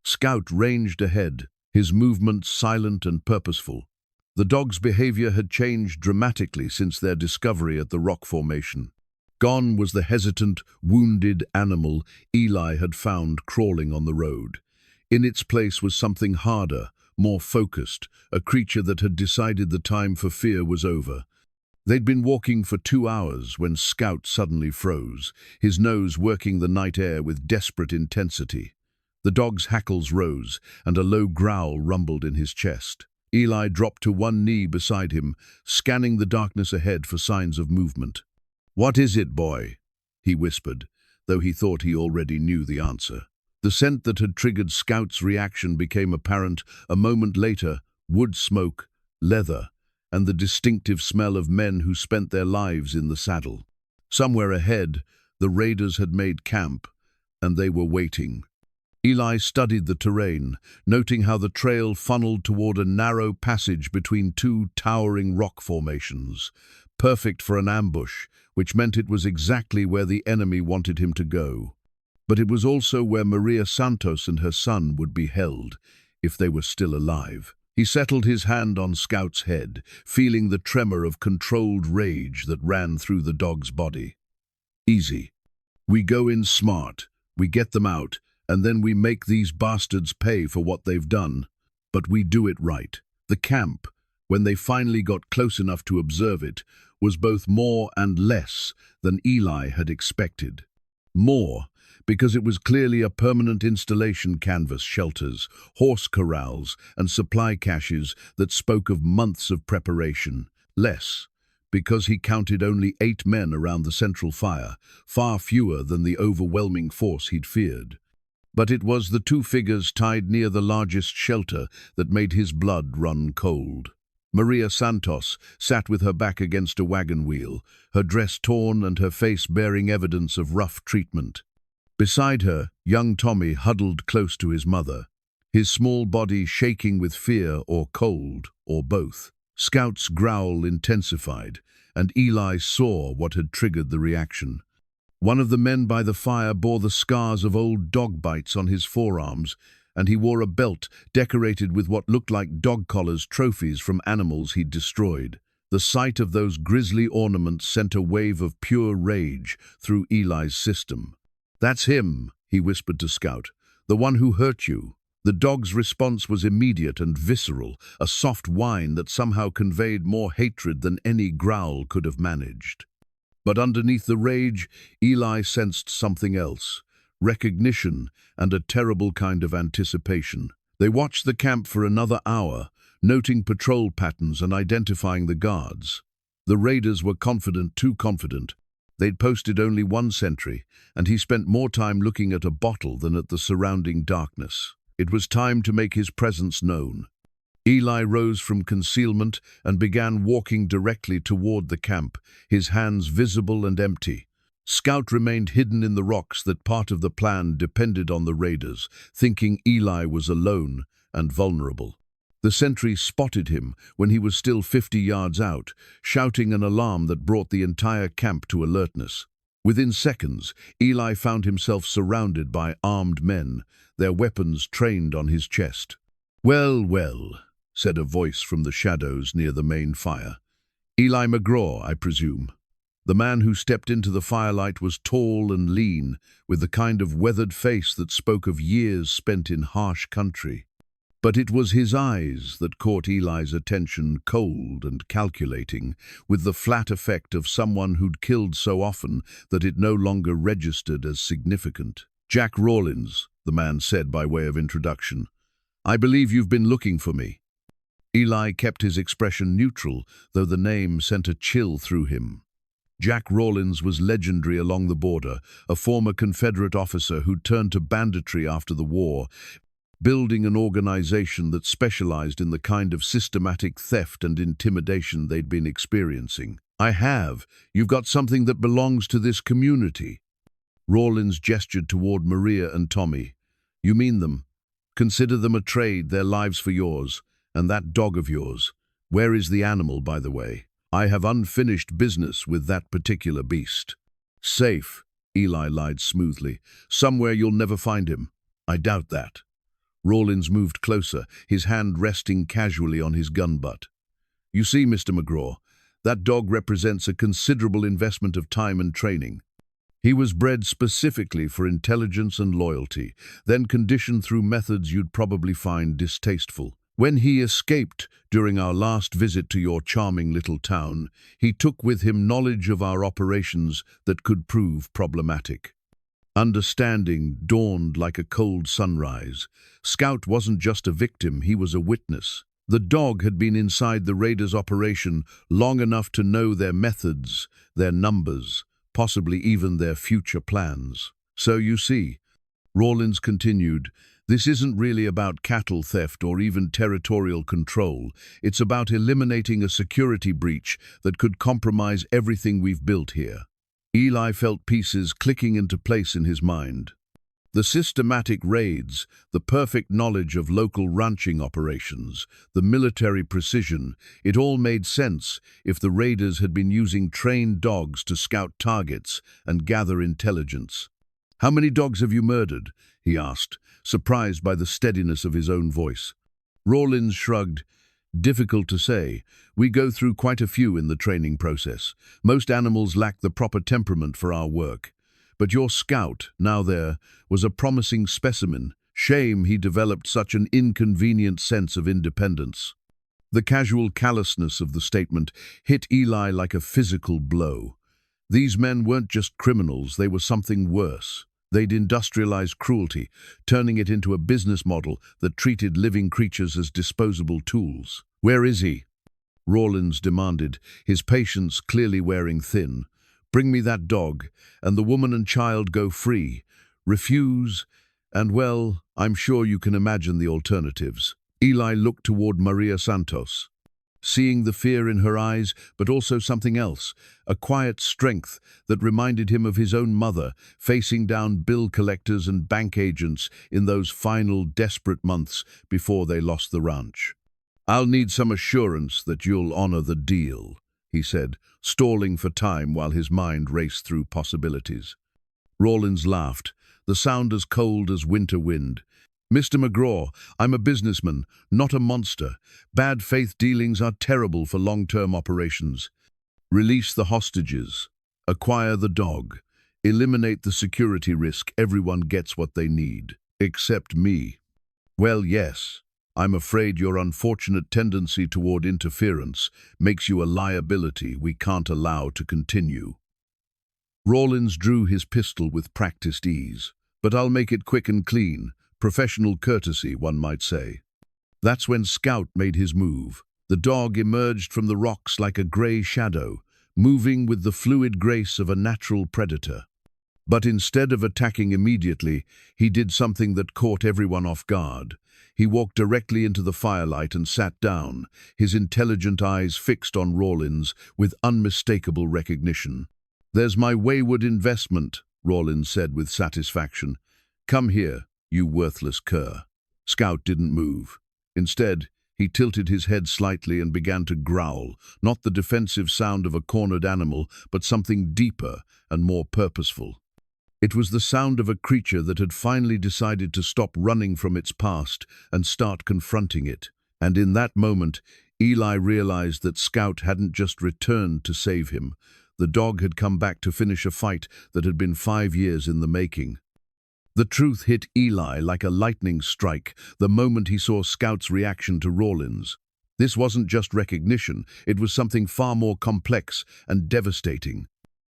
Scout ranged ahead, his movements silent and purposeful. The dog's behavior had changed dramatically since their discovery at the rock formation. Gone was the hesitant, wounded animal Eli had found crawling on the road. In its place was something harder, more focused, a creature that had decided the time for fear was over. They'd been walking for 2 hours when Scout suddenly froze, his nose working the night air with desperate intensity. The dog's hackles rose, and a low growl rumbled in his chest. Eli dropped to one knee beside him, scanning the darkness ahead for signs of movement. "What is it, boy?" he whispered, though he thought he already knew the answer. The scent that had triggered Scout's reaction became apparent a moment later: wood smoke, leather, and the distinctive smell of men who spent their lives in the saddle. Somewhere ahead, the raiders had made camp, and they were waiting. Eli studied the terrain, noting how the trail funneled toward a narrow passage between two towering rock formations, perfect for an ambush, which meant it was exactly where the enemy wanted him to go. But it was also where Maria Santos and her son would be held, if they were still alive. He settled his hand on Scout's head, feeling the tremor of controlled rage that ran through the dog's body. "Easy. We go in smart, we get them out, and then we make these bastards pay for what they've done. But we do it right." The camp, when they finally got close enough to observe it, was both more and less than Eli had expected. More, because it was clearly a permanent installation: canvas shelters, horse corrals, and supply caches that spoke of months of preparation. Less, because he counted only 8 men around the central fire, far fewer than the overwhelming force he'd feared. But it was the 2 figures tied near the largest shelter that made his blood run cold. Maria Santos sat with her back against a wagon wheel, her dress torn and her face bearing evidence of rough treatment. Beside her, young Tommy huddled close to his mother, his small body shaking with fear or cold, or both. Scout's growl intensified, and Eli saw what had triggered the reaction. One of the men by the fire bore the scars of old dog bites on his forearms, and he wore a belt decorated with what looked like dog collars, trophies from animals he'd destroyed. The sight of those grisly ornaments sent a wave of pure rage through Eli's system. "That's him," he whispered to Scout, "the one who hurt you." The dog's response was immediate and visceral, a soft whine that somehow conveyed more hatred than any growl could have managed. But underneath the rage, Eli sensed something else: recognition and a terrible kind of anticipation. They watched the camp for another hour, noting patrol patterns and identifying the guards. The raiders were confident, too confident. They'd posted only one sentry, and he spent more time looking at a bottle than at the surrounding darkness. It was time to make his presence known. Eli rose from concealment and began walking directly toward the camp, his hands visible and empty. Scout remained hidden in the rocks that part of the plan depended on the raiders, thinking Eli was alone and vulnerable. The sentry spotted him when he was still 50 yards out, shouting an alarm that brought the entire camp to alertness. Within seconds, Eli found himself surrounded by armed men, their weapons trained on his chest. "Well, well," said a voice from the shadows near the main fire. "Eli McGraw, I presume." The man who stepped into the firelight was tall and lean, with the kind of weathered face that spoke of years spent in harsh country. But it was his eyes that caught Eli's attention, cold and calculating, with the flat effect of someone who'd killed so often that it no longer registered as significant. "Jack Rawlins," the man said by way of introduction. "I believe you've been looking for me." Eli kept his expression neutral, though the name sent a chill through him. Jack Rawlins was legendary along the border, a former Confederate officer who'd turned to banditry after the war, building an organization that specialized in the kind of systematic theft and intimidation they'd been experiencing. "I have. You've got something that belongs to this community." Rawlins gestured toward Maria and Tommy. "You mean them. Consider them a trade, their lives for yours, and that dog of yours. Where is the animal, by the way? I have unfinished business with that particular beast." "Safe," Eli lied smoothly. "Somewhere you'll never find him." "I doubt that." Rawlins moved closer, his hand resting casually on his gun butt. "You see, Mr. McGraw, that dog represents a considerable investment of time and training. He was bred specifically for intelligence and loyalty, then conditioned through methods you'd probably find distasteful. When he escaped during our last visit to your charming little town, he took with him knowledge of our operations that could prove problematic. Understanding dawned like a cold sunrise. Scout wasn't just a victim, he was a witness. The dog had been inside the raiders' operation long enough to know their methods, their numbers, possibly even their future plans. "So you see," Rawlins continued, "this isn't really about cattle theft or even territorial control. It's about eliminating a security breach that could compromise everything we've built here." Eli felt pieces clicking into place in his mind. The systematic raids, the perfect knowledge of local ranching operations, the military precision, it all made sense if the raiders had been using trained dogs to scout targets and gather intelligence. "How many dogs have you murdered?" he asked, surprised by the steadiness of his own voice. Rawlins shrugged. "Difficult to say. We go through quite a few in the training process. Most animals lack the proper temperament for our work. But your scout, now there, was a promising specimen. Shame he developed such an inconvenient sense of independence." The casual callousness of the statement hit Eli like a physical blow. These men weren't just criminals, they were something worse. They'd industrialized cruelty, turning it into a business model that treated living creatures as disposable tools. "Where is he?" Rawlins demanded, his patience clearly wearing thin. "Bring me that dog, and the woman and child go free. Refuse, and well, I'm sure you can imagine the alternatives." Eli looked toward Maria Santos, seeing the fear in her eyes, but also something else, a quiet strength that reminded him of his own mother, facing down bill collectors and bank agents in those final desperate months before they lost the ranch. "I'll need some assurance that you'll honor the deal," he said, stalling for time while his mind raced through possibilities. Rawlins laughed, the sound as cold as winter wind. "Mr. McGraw, I'm a businessman, not a monster. Bad faith dealings are terrible for long-term operations. Release the hostages. Acquire the dog. Eliminate the security risk. Everyone gets what they need. Except me." "Well, yes. I'm afraid your unfortunate tendency toward interference makes you a liability we can't allow to continue." Rawlins drew his pistol with practiced ease. "But I'll make it quick and clean. Professional courtesy, one might say." That's when Scout made his move. The dog emerged from the rocks like a grey shadow, moving with the fluid grace of a natural predator. But instead of attacking immediately, he did something that caught everyone off guard. He walked directly into the firelight and sat down, his intelligent eyes fixed on Rawlins with unmistakable recognition. "There's my wayward investment," Rawlins said with satisfaction. "Come here, you worthless cur." Scout didn't move. Instead, he tilted his head slightly and began to growl, not the defensive sound of a cornered animal, but something deeper and more purposeful. It was the sound of a creature that had finally decided to stop running from its past and start confronting it. And in that moment, Eli realized that Scout hadn't just returned to save him. The dog had come back to finish a fight that had been 5 years in the making. The truth hit Eli like a lightning strike the moment he saw Scout's reaction to Rawlins. This wasn't just recognition, it was something far more complex and devastating.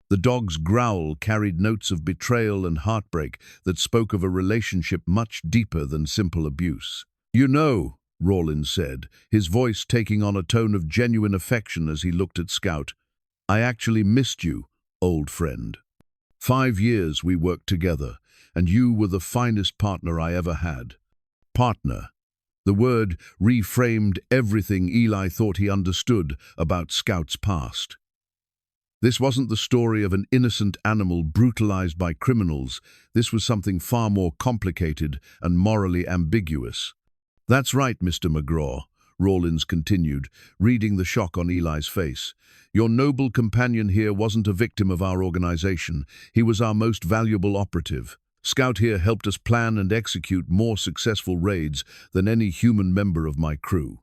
The dog's growl carried notes of betrayal and heartbreak that spoke of a relationship much deeper than simple abuse. "You know," Rawlins said, his voice taking on a tone of genuine affection as he looked at Scout, "I actually missed you, old friend. 5 years we worked together, and you were the finest partner I ever had." Partner. The word reframed everything Eli thought he understood about Scout's past. This wasn't the story of an innocent animal brutalized by criminals. This was something far more complicated and morally ambiguous. "That's right, Mr. McGraw," Rawlins continued, reading the shock on Eli's face. "Your noble companion here wasn't a victim of our organization. He was our most valuable operative. Scout here helped us plan and execute more successful raids than any human member of my crew."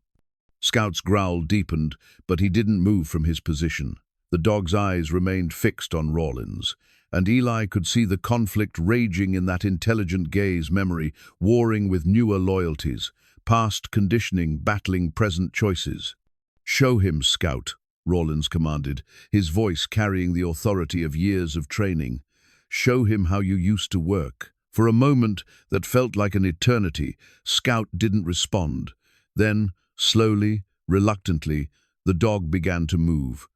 Scout's growl deepened, but he didn't move from his position. The dog's eyes remained fixed on Rawlins, and Eli could see the conflict raging in that intelligent gaze, memory warring with newer loyalties, past conditioning battling present choices. "Show him, Scout," Rawlins commanded, his voice carrying the authority of years of training. "Show him how you used to work." For a moment that felt like an eternity, Scout didn't respond. Then, slowly, reluctantly, the dog began to move.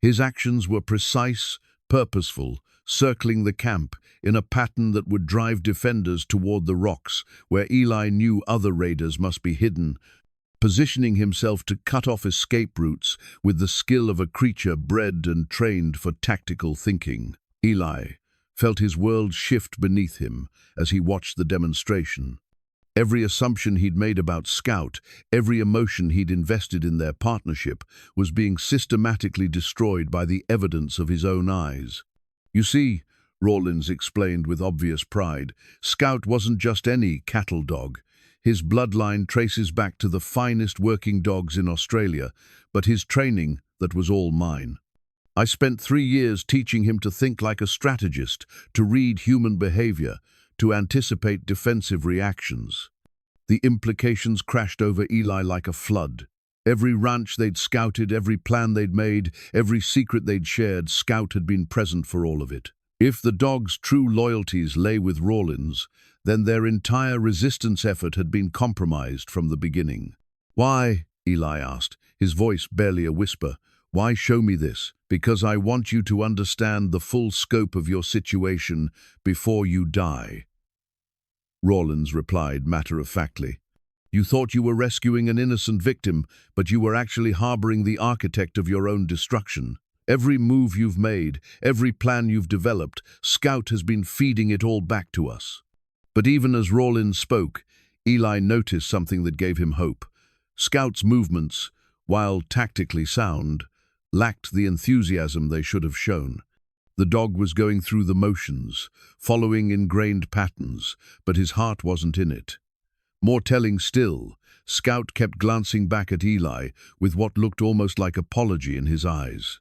His actions were precise, purposeful, circling the camp in a pattern that would drive defenders toward the rocks, where Eli knew other raiders must be hidden, positioning himself to cut off escape routes with the skill of a creature bred and trained for tactical thinking. Eli felt his world shift beneath him as he watched the demonstration. Every assumption he'd made about Scout, every emotion he'd invested in their partnership, was being systematically destroyed by the evidence of his own eyes. "You see," Rawlins explained with obvious pride, "Scout wasn't just any cattle dog. His bloodline traces back to the finest working dogs in Australia, but his training, that was all mine. I spent 3 years teaching him to think like a strategist, to read human behavior, to anticipate defensive reactions." The implications crashed over Eli like a flood. Every ranch they'd scouted, every plan they'd made, every secret they'd shared, Scout had been present for all of it. If the dog's true loyalties lay with Rawlins, then their entire resistance effort had been compromised from the beginning. "Why?" Eli asked, his voice barely a whisper. "Why show me this?" "Because I want you to understand the full scope of your situation before you die," Rawlins replied matter-of-factly. "You thought you were rescuing an innocent victim, but you were actually harboring the architect of your own destruction. Every move you've made, every plan you've developed, Scout has been feeding it all back to us." But even as Rawlins spoke, Eli noticed something that gave him hope. Scout's movements, while tactically sound, lacked the enthusiasm they should have shown. The dog was going through the motions, following ingrained patterns, but his heart wasn't in it. More telling still, Scout kept glancing back at Eli with what looked almost like apology in his eyes.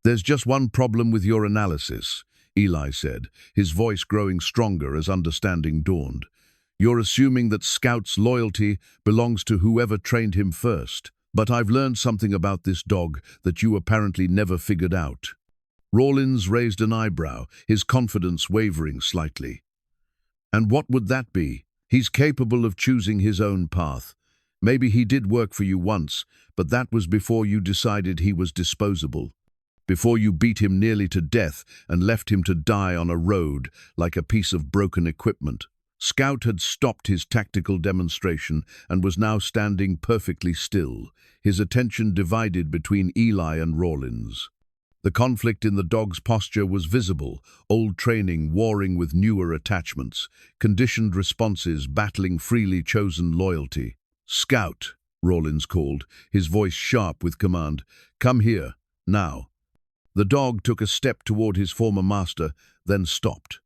"There's just one problem with your analysis," Eli said, his voice growing stronger as understanding dawned. "You're assuming that Scout's loyalty belongs to whoever trained him first. But I've learned something about this dog that you apparently never figured out." Rawlins raised an eyebrow, his confidence wavering slightly. "And what would that be?" "He's capable of choosing his own path. Maybe he did work for you once, but that was before you decided he was disposable. Before you beat him nearly to death and left him to die on a road like a piece of broken equipment. Scout had stopped his tactical demonstration and was now standing perfectly still, his attention divided between Eli and Rawlins. The conflict in the dog's posture was visible, old training warring with newer attachments, conditioned responses battling freely chosen loyalty. "Scout," Rawlins called, his voice sharp with command. "Come here, now." The dog took a step toward his former master, then stopped.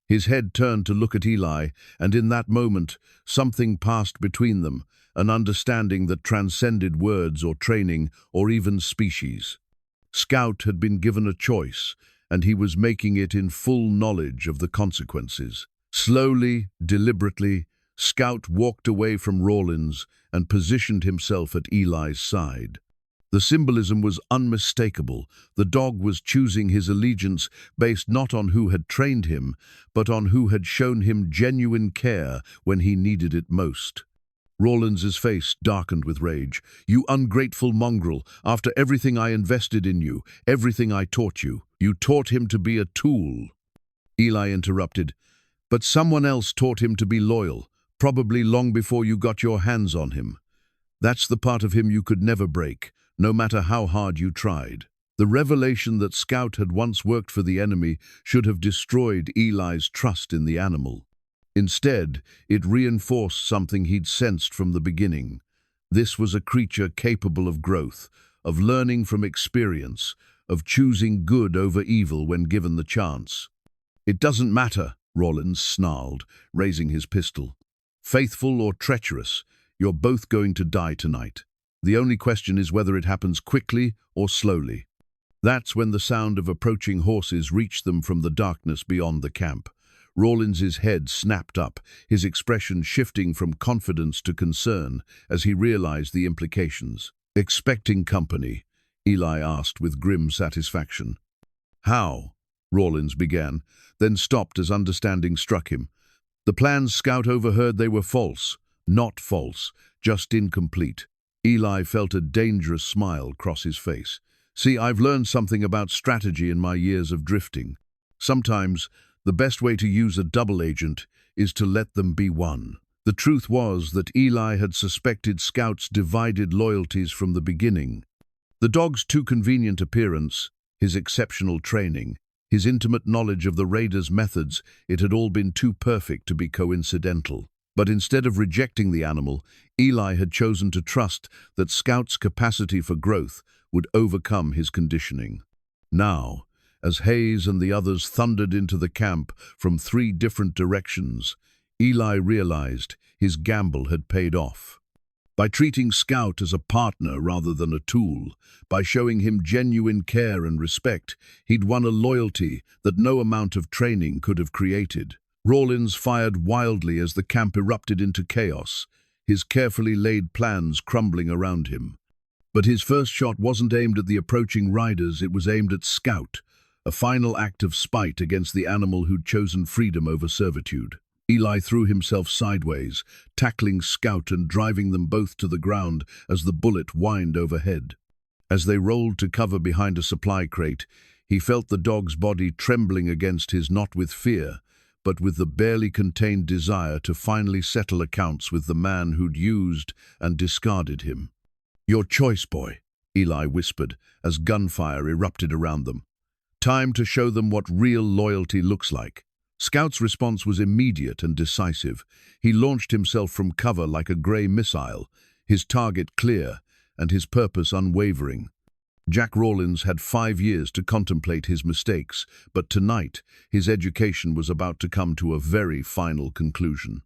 His head turned to look at Eli, and in that moment, something passed between them, an understanding that transcended words or training or even species. Scout had been given a choice, and he was making it in full knowledge of the consequences. Slowly, deliberately, Scout walked away from Rawlins and positioned himself at Eli's side. The symbolism was unmistakable. The dog was choosing his allegiance based not on who had trained him, but on who had shown him genuine care when he needed it most. Rawlins's face darkened with rage. "You ungrateful mongrel, after everything I invested in you, everything I taught you, you taught him to be a tool." Eli interrupted. "But someone else taught him to be loyal, probably long before you got your hands on him. That's the part of him you could never break, no matter how hard you tried." The revelation that Scout had once worked for the enemy should have destroyed Eli's trust in the animal. Instead, it reinforced something he'd sensed from the beginning. This was a creature capable of growth, of learning from experience, of choosing good over evil when given the chance. "It doesn't matter," Rawlins snarled, raising his pistol. "Faithful or treacherous, you're both going to die tonight. The only question is whether it happens quickly or slowly." That's when the sound of approaching horses reached them from the darkness beyond the camp. Rawlins's head snapped up, his expression shifting from confidence to concern as he realized the implications. "Expecting company?" Eli asked with grim satisfaction. "How?" Rawlins began, then stopped as understanding struck him. The plans Scout overheard, they were false. Not false, just incomplete. Eli felt a dangerous smile cross his face. "See, I've learned something about strategy in my years of drifting. Sometimes, the best way to use a double agent is to let them be one." The truth was that Eli had suspected Scout's divided loyalties from the beginning. The dog's too convenient appearance, his exceptional training, his intimate knowledge of the raiders' methods, it had all been too perfect to be coincidental. But instead of rejecting the animal, Eli had chosen to trust that Scout's capacity for growth would overcome his conditioning. Now, as Hayes and the others thundered into the camp from 3 different directions, Eli realized his gamble had paid off. By treating Scout as a partner rather than a tool, by showing him genuine care and respect, he'd won a loyalty that no amount of training could have created. Rawlins fired wildly as the camp erupted into chaos, his carefully laid plans crumbling around him. But his first shot wasn't aimed at the approaching riders, it was aimed at Scout, a final act of spite against the animal who'd chosen freedom over servitude. Eli threw himself sideways, tackling Scout and driving them both to the ground as the bullet whined overhead. As they rolled to cover behind a supply crate, he felt the dog's body trembling against his, not with fear, but with the barely contained desire to finally settle accounts with the man who'd used and discarded him. "Your choice, boy," Eli whispered as gunfire erupted around them. "Time to show them what real loyalty looks like." Scout's response was immediate and decisive. He launched himself from cover like a grey missile, his target clear and his purpose unwavering. Jack Rawlins had 5 years to contemplate his mistakes, but tonight his education was about to come to a very final conclusion.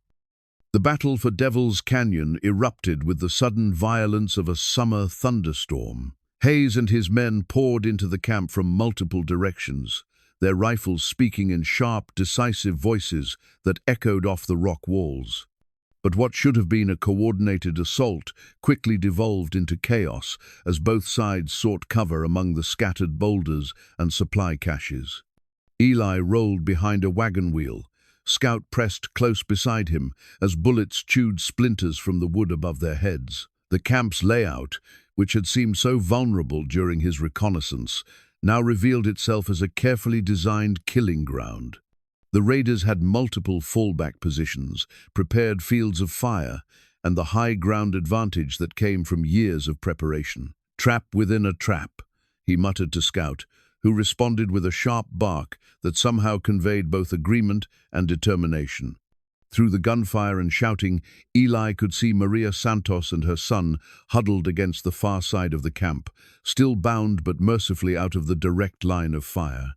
The battle for Devil's Canyon erupted with the sudden violence of a summer thunderstorm. Hayes and his men poured into the camp from multiple directions, their rifles speaking in sharp, decisive voices that echoed off the rock walls. But what should have been a coordinated assault quickly devolved into chaos as both sides sought cover among the scattered boulders and supply caches. Eli rolled behind a wagon wheel, Scout pressed close beside him as bullets chewed splinters from the wood above their heads. The camp's layout, which had seemed so vulnerable during his reconnaissance, now revealed itself as a carefully designed killing ground. The raiders had multiple fallback positions, prepared fields of fire, and the high ground advantage that came from years of preparation. "Trap within a trap," he muttered to Scout, who responded with a sharp bark that somehow conveyed both agreement and determination. Through the gunfire and shouting, Eli could see Maria Santos and her son huddled against the far side of the camp, still bound but mercifully out of the direct line of fire.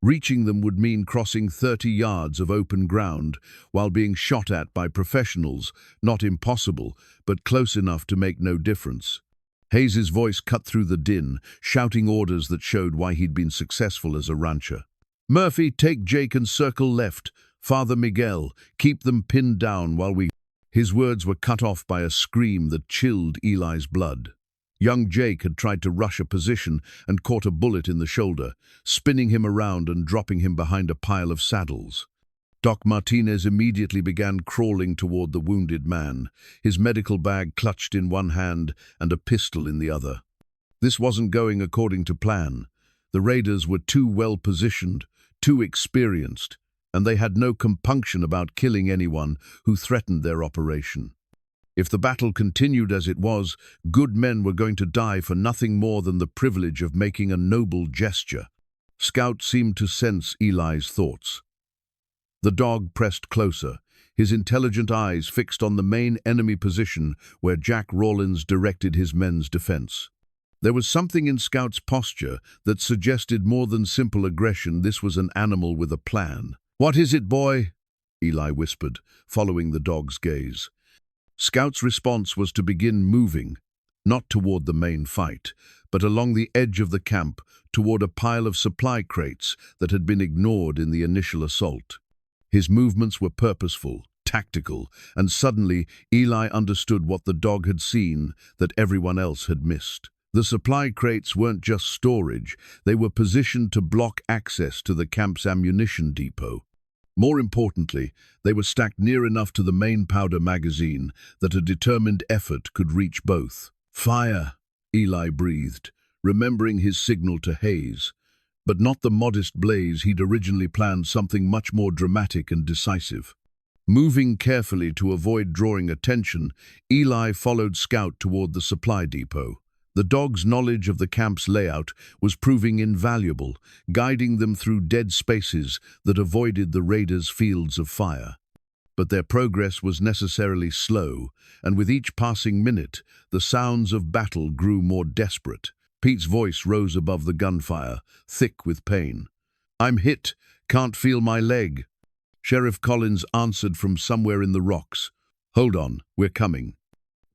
Reaching them would mean crossing 30 yards of open ground while being shot at by professionals, not impossible, but close enough to make no difference. Hayes's voice cut through the din, shouting orders that showed why he'd been successful as a rancher. "Murphy, take Jake and circle left. Father Miguel, keep them pinned down while we—" His words were cut off by a scream that chilled Eli's blood. Young Jake had tried to rush a position and caught a bullet in the shoulder, spinning him around and dropping him behind a pile of saddles. Doc Martinez immediately began crawling toward the wounded man, his medical bag clutched in one hand and a pistol in the other. This wasn't going according to plan. The raiders were too well positioned, too experienced, and they had no compunction about killing anyone who threatened their operation. If the battle continued as it was, good men were going to die for nothing more than the privilege of making a noble gesture. Scout seemed to sense Eli's thoughts. The dog pressed closer, his intelligent eyes fixed on the main enemy position where Jack Rawlins directed his men's defense. There was something in Scout's posture that suggested more than simple aggression. This was an animal with a plan. "What is it, boy?" Eli whispered, following the dog's gaze. Scout's response was to begin moving, not toward the main fight, but along the edge of the camp, toward a pile of supply crates that had been ignored in the initial assault. His movements were purposeful, tactical, and suddenly Eli understood what the dog had seen that everyone else had missed. The supply crates weren't just storage, they were positioned to block access to the camp's ammunition depot. More importantly, they were stacked near enough to the main powder magazine that a determined effort could reach both. "Fire," Eli breathed, remembering his signal to Hayes. But not the modest blaze. He'd originally planned something much more dramatic and decisive. Moving carefully to avoid drawing attention, Eli followed Scout toward the supply depot. The dog's knowledge of the camp's layout was proving invaluable, guiding them through dead spaces that avoided the raiders' fields of fire. But their progress was necessarily slow, and with each passing minute, the sounds of battle grew more desperate. Pete's voice rose above the gunfire, thick with pain. "I'm hit, can't feel my leg." Sheriff Collins answered from somewhere in the rocks. "Hold on, we're coming."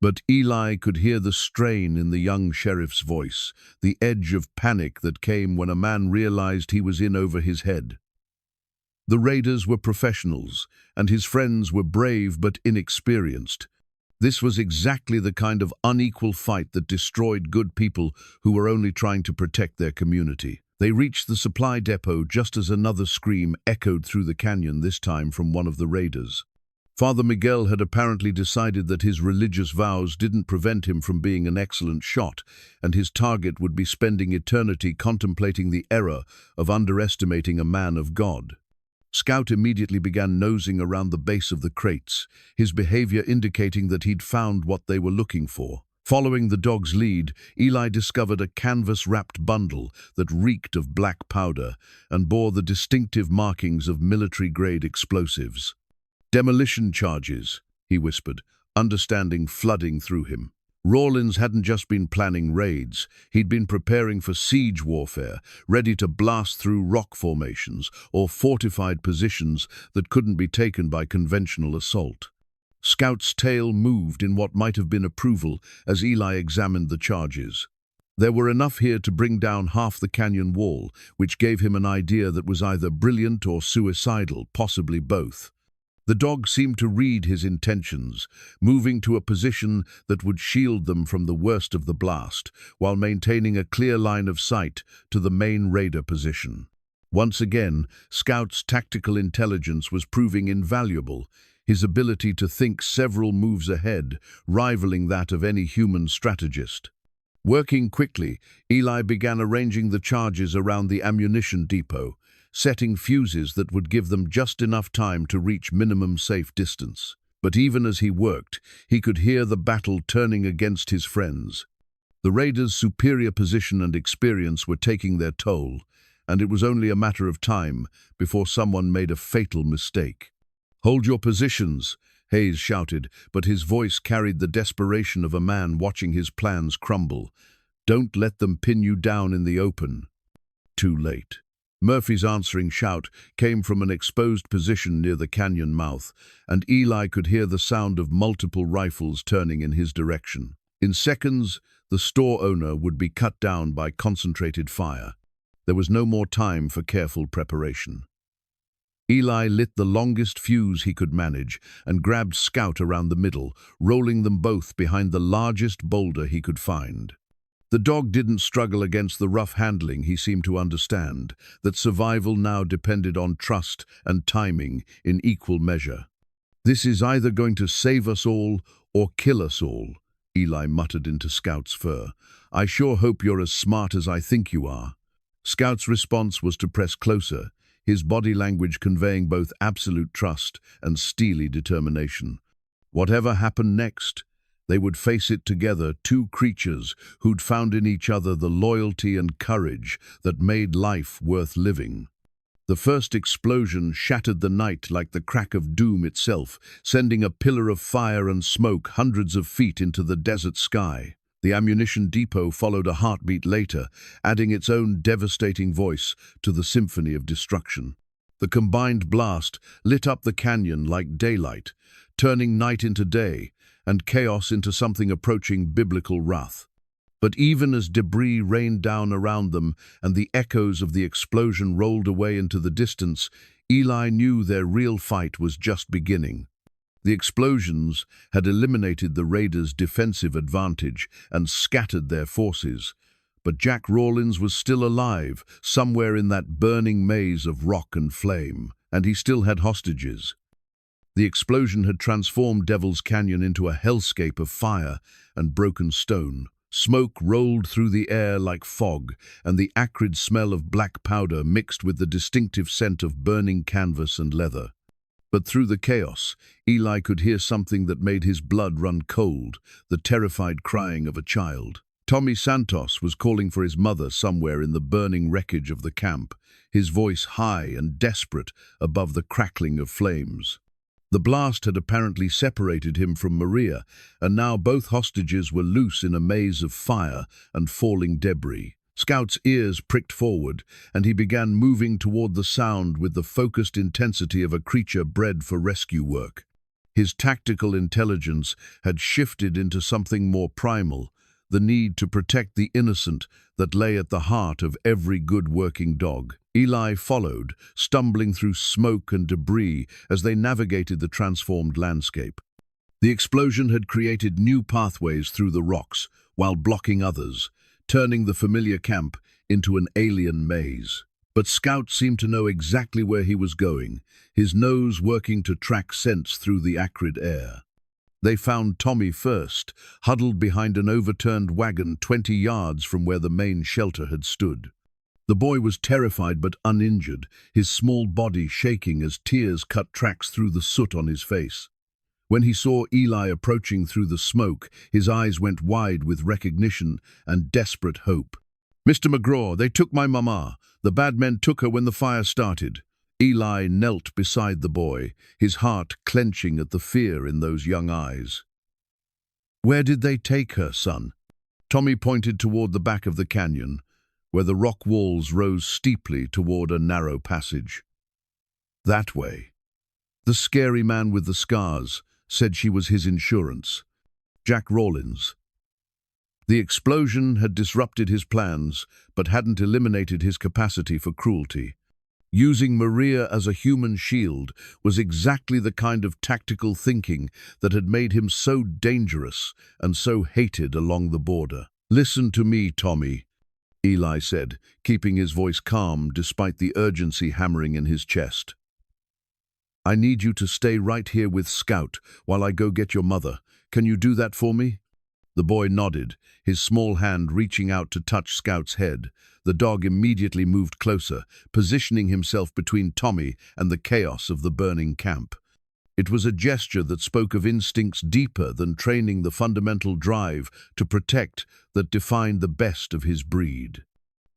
But Eli could hear the strain in the young sheriff's voice, the edge of panic that came when a man realized he was in over his head. The raiders were professionals, and his friends were brave but inexperienced. This was exactly the kind of unequal fight that destroyed good people who were only trying to protect their community. They reached the supply depot just as another scream echoed through the canyon, this time from one of the raiders. Father Miguel had apparently decided that his religious vows didn't prevent him from being an excellent shot, and his target would be spending eternity contemplating the error of underestimating a man of God. Scout immediately began nosing around the base of the crates, his behavior indicating that he'd found what they were looking for. Following the dog's lead, Eli discovered a canvas-wrapped bundle that reeked of black powder and bore the distinctive markings of military-grade explosives. "Demolition charges," he whispered, understanding flooding through him. Rawlins hadn't just been planning raids, he'd been preparing for siege warfare, ready to blast through rock formations or fortified positions that couldn't be taken by conventional assault. Scout's tail moved in what might have been approval as Eli examined the charges. There were enough here to bring down half the canyon wall, which gave him an idea that was either brilliant or suicidal, possibly both. The dog seemed to read his intentions, moving to a position that would shield them from the worst of the blast, while maintaining a clear line of sight to the main raider position. Once again, Scout's tactical intelligence was proving invaluable, his ability to think several moves ahead, rivaling that of any human strategist. Working quickly, Eli began arranging the charges around the ammunition depot, setting fuses that would give them just enough time to reach minimum safe distance. But even as he worked, he could hear the battle turning against his friends. The raiders' superior position and experience were taking their toll, and it was only a matter of time before someone made a fatal mistake. "Hold your positions," Hayes shouted, but his voice carried the desperation of a man watching his plans crumble. "Don't let them pin you down in the open." Too late. Murphy's answering shout came from an exposed position near the canyon mouth, and Eli could hear the sound of multiple rifles turning in his direction. In seconds, the store owner would be cut down by concentrated fire. There was no more time for careful preparation. Eli lit the longest fuse he could manage and grabbed Scout around the middle, rolling them both behind the largest boulder he could find. The dog didn't struggle against the rough handling. He seemed to understand that survival now depended on trust and timing in equal measure. "This is either going to save us all or kill us all," Eli muttered into Scout's fur. "I sure hope you're as smart as I think you are." Scout's response was to press closer, his body language conveying both absolute trust and steely determination. Whatever happened next, they would face it together, two creatures who'd found in each other the loyalty and courage that made life worth living. The first explosion shattered the night like the crack of doom itself, sending a pillar of fire and smoke hundreds of feet into the desert sky. The ammunition depot followed a heartbeat later, adding its own devastating voice to the symphony of destruction. The combined blast lit up the canyon like daylight, turning night into day and chaos into something approaching biblical wrath. But even as debris rained down around them and the echoes of the explosion rolled away into the distance, Eli knew their real fight was just beginning. The explosions had eliminated the raiders' defensive advantage and scattered their forces, but Jack Rawlins was still alive, somewhere in that burning maze of rock and flame, and he still had hostages. The explosion had transformed Devil's Canyon into a hellscape of fire and broken stone. Smoke rolled through the air like fog, and the acrid smell of black powder mixed with the distinctive scent of burning canvas and leather. But through the chaos, Eli could hear something that made his blood run cold, the terrified crying of a child. Tommy Santos was calling for his mother somewhere in the burning wreckage of the camp, his voice high and desperate above the crackling of flames. The blast had apparently separated him from Maria, and now both hostages were loose in a maze of fire and falling debris. Scout's ears pricked forward, and he began moving toward the sound with the focused intensity of a creature bred for rescue work. His tactical intelligence had shifted into something more primal, the need to protect the innocent that lay at the heart of every good working dog. Eli followed, stumbling through smoke and debris as they navigated the transformed landscape. The explosion had created new pathways through the rocks, while blocking others, turning the familiar camp into an alien maze. But Scout seemed to know exactly where he was going, his nose working to track scents through the acrid air. They found Tommy first, huddled behind an overturned wagon 20 yards from where the main shelter had stood. The boy was terrified but uninjured, his small body shaking as tears cut tracks through the soot on his face. When he saw Eli approaching through the smoke, his eyes went wide with recognition and desperate hope. "Mr. McGraw, they took my mama. The bad men took her when the fire started." Eli knelt beside the boy, his heart clenching at the fear in those young eyes. "Where did they take her, son?" Tommy pointed toward the back of the canyon, where the rock walls rose steeply toward a narrow passage. "That way." The scary man with the scars said she was his insurance, Jack Rawlins. The explosion had disrupted his plans, but hadn't eliminated his capacity for cruelty. Using Maria as a human shield was exactly the kind of tactical thinking that had made him so dangerous and so hated along the border. "Listen to me, Tommy. Eli said, keeping his voice calm despite the urgency hammering in his chest. I need you to stay right here with Scout while I go get your mother. Can you do that for me? The boy nodded, his small hand reaching out to touch Scout's head. The dog immediately moved closer, positioning himself between Tommy and the chaos of the burning camp. It was a gesture that spoke of instincts deeper than training, the fundamental drive to protect that defined the best of his breed.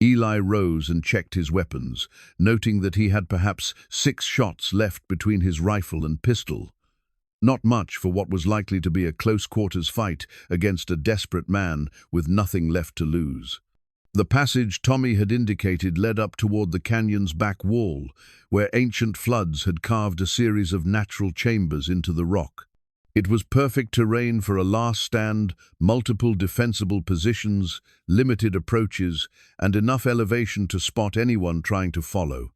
Eli rose and checked his weapons, noting that he had perhaps 6 shots left between his rifle and pistol. Not much for what was likely to be a close-quarters fight against a desperate man with nothing left to lose. The passage Tommy had indicated led up toward the canyon's back wall, where ancient floods had carved a series of natural chambers into the rock. It was perfect terrain for a last stand, multiple defensible positions, limited approaches, and enough elevation to spot anyone trying to follow.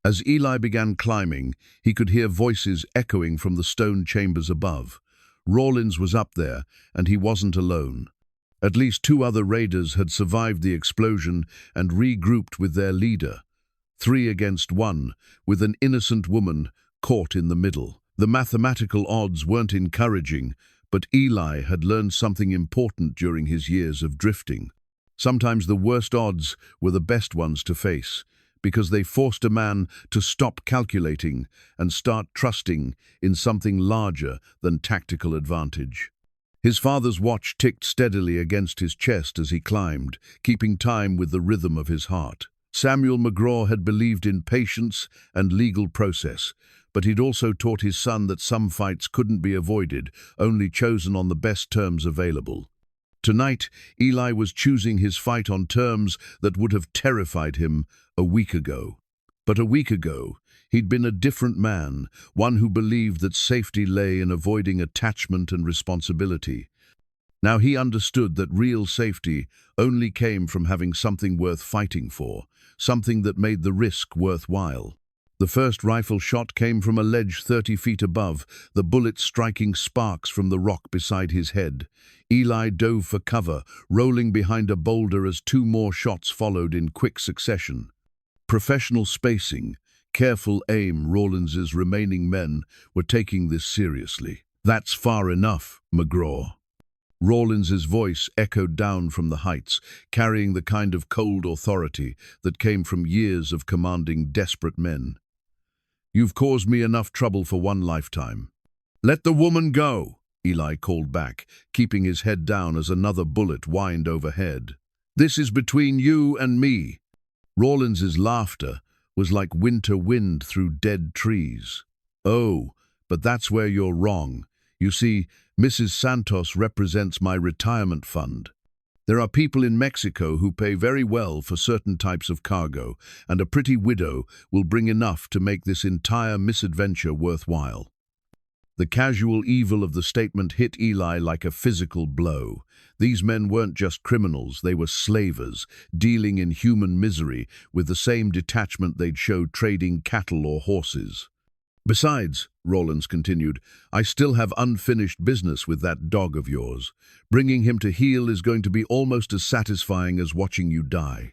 As Eli began climbing, he could hear voices echoing from the stone chambers above. Rawlins was up there, and he wasn't alone. At least 2 other raiders had survived the explosion and regrouped with their leader. 3 against 1, with an innocent woman caught in the middle. The mathematical odds weren't encouraging, but Eli had learned something important during his years of drifting. Sometimes the worst odds were the best ones to face, because they forced a man to stop calculating and start trusting in something larger than tactical advantage. His father's watch ticked steadily against his chest as he climbed, keeping time with the rhythm of his heart. Samuel McGraw had believed in patience and legal process, but he'd also taught his son that some fights couldn't be avoided, only chosen on the best terms available. Tonight, Eli was choosing his fight on terms that would have terrified him a week ago. But a week ago, he'd been a different man, one who believed that safety lay in avoiding attachment and responsibility. Now he understood that real safety only came from having something worth fighting for, something that made the risk worthwhile. The first rifle shot came from a ledge 30 feet above, the bullet striking sparks from the rock beside his head. Eli dove for cover, rolling behind a boulder as 2 more shots followed in quick succession. Professional spacing, careful aim. Rawlins's remaining men were taking this seriously. That's far enough, McGraw. Rawlins's voice echoed down from the heights, carrying the kind of cold authority that came from years of commanding desperate men. You've caused me enough trouble for one lifetime. Let the woman go, Eli called back, keeping his head down as another bullet whined overhead. This is between you and me. Rawlins's laughter was like winter wind through dead trees. Oh, but that's where you're wrong. You see, Mrs. Santos represents my retirement fund. There are people in Mexico who pay very well for certain types of cargo, and a pretty widow will bring enough to make this entire misadventure worthwhile. The casual evil of the statement hit Eli like a physical blow. These men weren't just criminals, they were slavers, dealing in human misery with the same detachment they'd show trading cattle or horses. Besides, Rawlins continued, I still have unfinished business with that dog of yours. Bringing him to heel is going to be almost as satisfying as watching you die.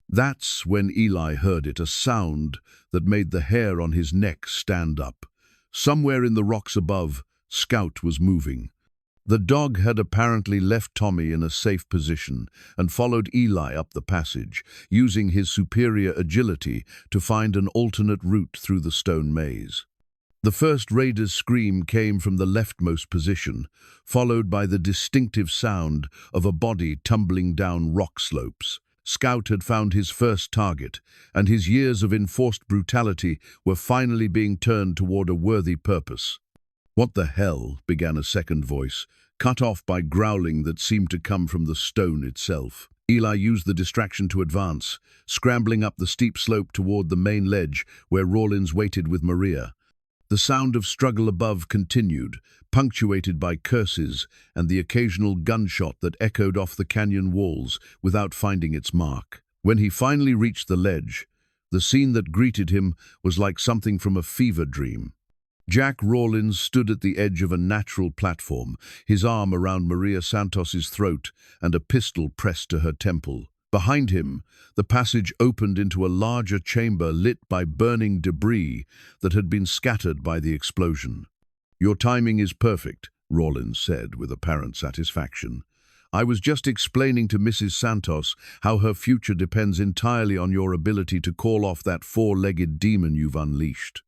That's when Eli heard it, a sound that made the hair on his neck stand up. Somewhere in the rocks above, Scout was moving. The dog had apparently left Tommy in a safe position and followed Eli up the passage, using his superior agility to find an alternate route through the stone maze. The first raider's scream came from the leftmost position, followed by the distinctive sound of a body tumbling down rock slopes. Scout had found his first target, and his years of enforced brutality were finally being turned toward a worthy purpose. What the hell, began a second voice, cut off by growling that seemed to come from the stone itself. Eli used the distraction to advance, scrambling up the steep slope toward the main ledge where Rawlins waited with Maria. The sound of struggle above continued, punctuated by curses and the occasional gunshot that echoed off the canyon walls without finding its mark. When he finally reached the ledge, the scene that greeted him was like something from a fever dream. Jack Rawlins stood at the edge of a natural platform, his arm around Maria Santos's throat and a pistol pressed to her temple. Behind him, the passage opened into a larger chamber lit by burning debris that had been scattered by the explosion. "Your timing is perfect," Rawlins said with apparent satisfaction. "I was just explaining to Mrs. Santos how her future depends entirely on your ability to call off that four-legged demon you've unleashed."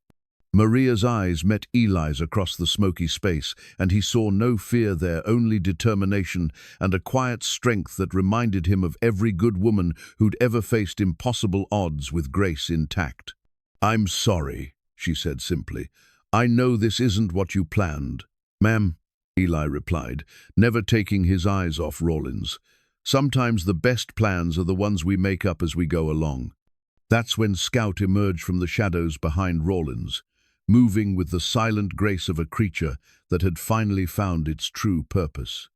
Maria's eyes met Eli's across the smoky space, and he saw no fear there, only determination and a quiet strength that reminded him of every good woman who'd ever faced impossible odds with grace intact. "I'm sorry," she said simply. "I know this isn't what you planned." "Ma'am," Eli replied, never taking his eyes off Rawlins. "Sometimes the best plans are the ones we make up as we go along." That's when Scout emerged from the shadows behind Rawlins, moving with the silent grace of a creature that had finally found its true purpose.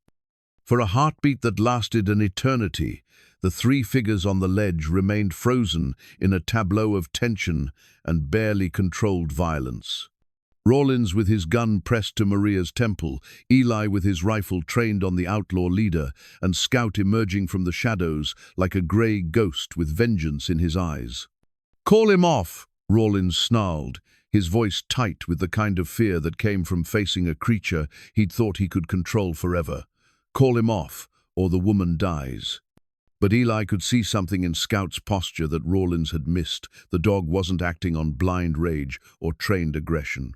For a heartbeat that lasted an eternity, the three figures on the ledge remained frozen in a tableau of tension and barely controlled violence. Rawlins with his gun pressed to Maria's temple, Eli with his rifle trained on the outlaw leader, and Scout emerging from the shadows like a grey ghost with vengeance in his eyes. "Call him off!" Rawlins snarled, his voice tight with the kind of fear that came from facing a creature he'd thought he could control forever. "Call him off, or the woman dies." But Eli could see something in Scout's posture that Rawlins had missed. The dog wasn't acting on blind rage or trained aggression.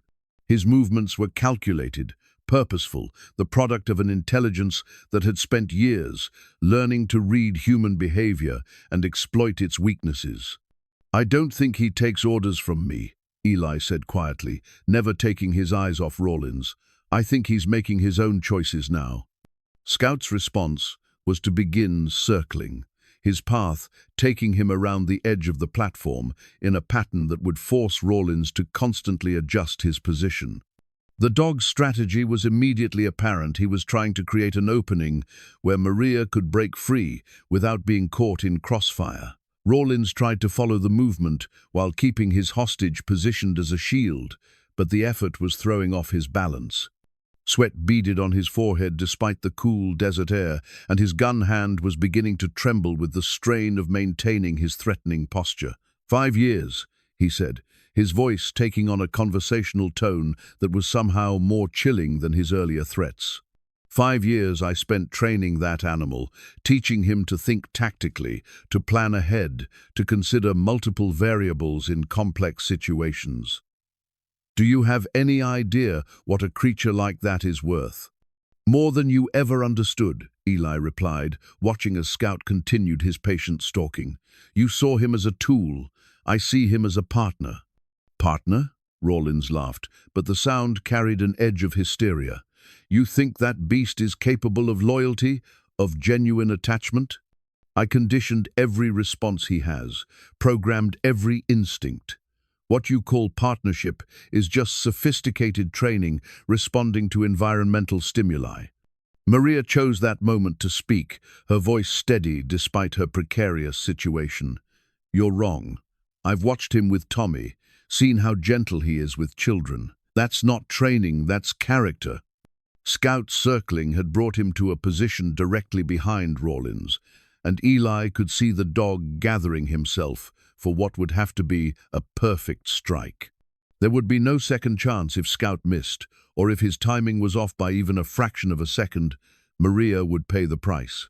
His movements were calculated, purposeful, the product of an intelligence that had spent years learning to read human behavior and exploit its weaknesses. "I don't think he takes orders from me," Eli said quietly, never taking his eyes off Rawlins. "I think he's making his own choices now." Scout's response was to begin circling, his path taking him around the edge of the platform in a pattern that would force Rawlins to constantly adjust his position. The dog's strategy was immediately apparent. He was trying to create an opening where Maria could break free without being caught in crossfire. Rawlins tried to follow the movement while keeping his hostage positioned as a shield, but the effort was throwing off his balance. Sweat beaded on his forehead despite the cool desert air, and his gun hand was beginning to tremble with the strain of maintaining his threatening posture. "5 years," he said, his voice taking on a conversational tone that was somehow more chilling than his earlier threats. "5 years I spent training that animal, teaching him to think tactically, to plan ahead, to consider multiple variables in complex situations. Do you have any idea what a creature like that is worth?" "More than you ever understood," Eli replied, watching as Scout continued his patient stalking. "You saw him as a tool. I see him as a partner." "Partner?" Rawlins laughed, but the sound carried an edge of hysteria. "You think that beast is capable of loyalty, of genuine attachment? I conditioned every response he has, programmed every instinct. What you call partnership is just sophisticated training responding to environmental stimuli." Maria chose that moment to speak, her voice steady despite her precarious situation. "You're wrong. I've watched him with Tommy, seen how gentle he is with children. That's not training, that's character." Scout's circling had brought him to a position directly behind Rawlins, and Eli could see the dog gathering himself for what would have to be a perfect strike. There would be no second chance if Scout missed, or if his timing was off by even a fraction of a second. Maria would pay the price.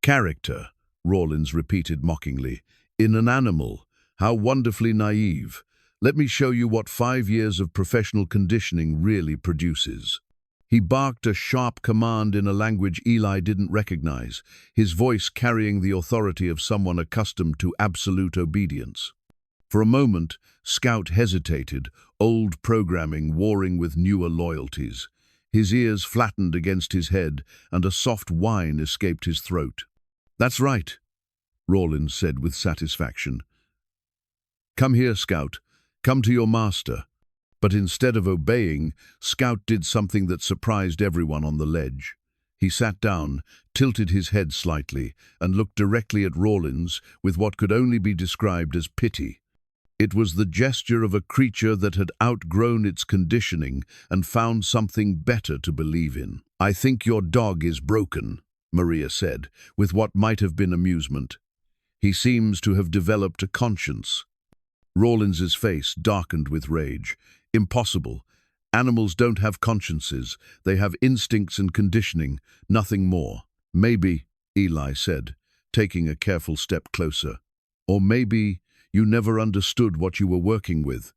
"Character," Rawlins repeated mockingly. "In an animal. How wonderfully naive. Let me show you what 5 years of professional conditioning really produces." He barked a sharp command in a language Eli didn't recognize, his voice carrying the authority of someone accustomed to absolute obedience. For a moment, Scout hesitated, old programming warring with newer loyalties. His ears flattened against his head, and a soft whine escaped his throat. "That's right," Rawlins said with satisfaction. "Come here, Scout. Come to your master." But instead of obeying, Scout did something that surprised everyone on the ledge. He sat down, tilted his head slightly, and looked directly at Rawlins with what could only be described as pity. It was the gesture of a creature that had outgrown its conditioning and found something better to believe in. "I think your dog is broken," Maria said, with what might have been amusement. He seems to have developed a conscience. Rawlins's face darkened with rage. Impossible. Animals don't have consciences. They have instincts and conditioning, nothing more. Maybe, Eli said, taking a careful step closer. Or maybe you never understood what you were working with.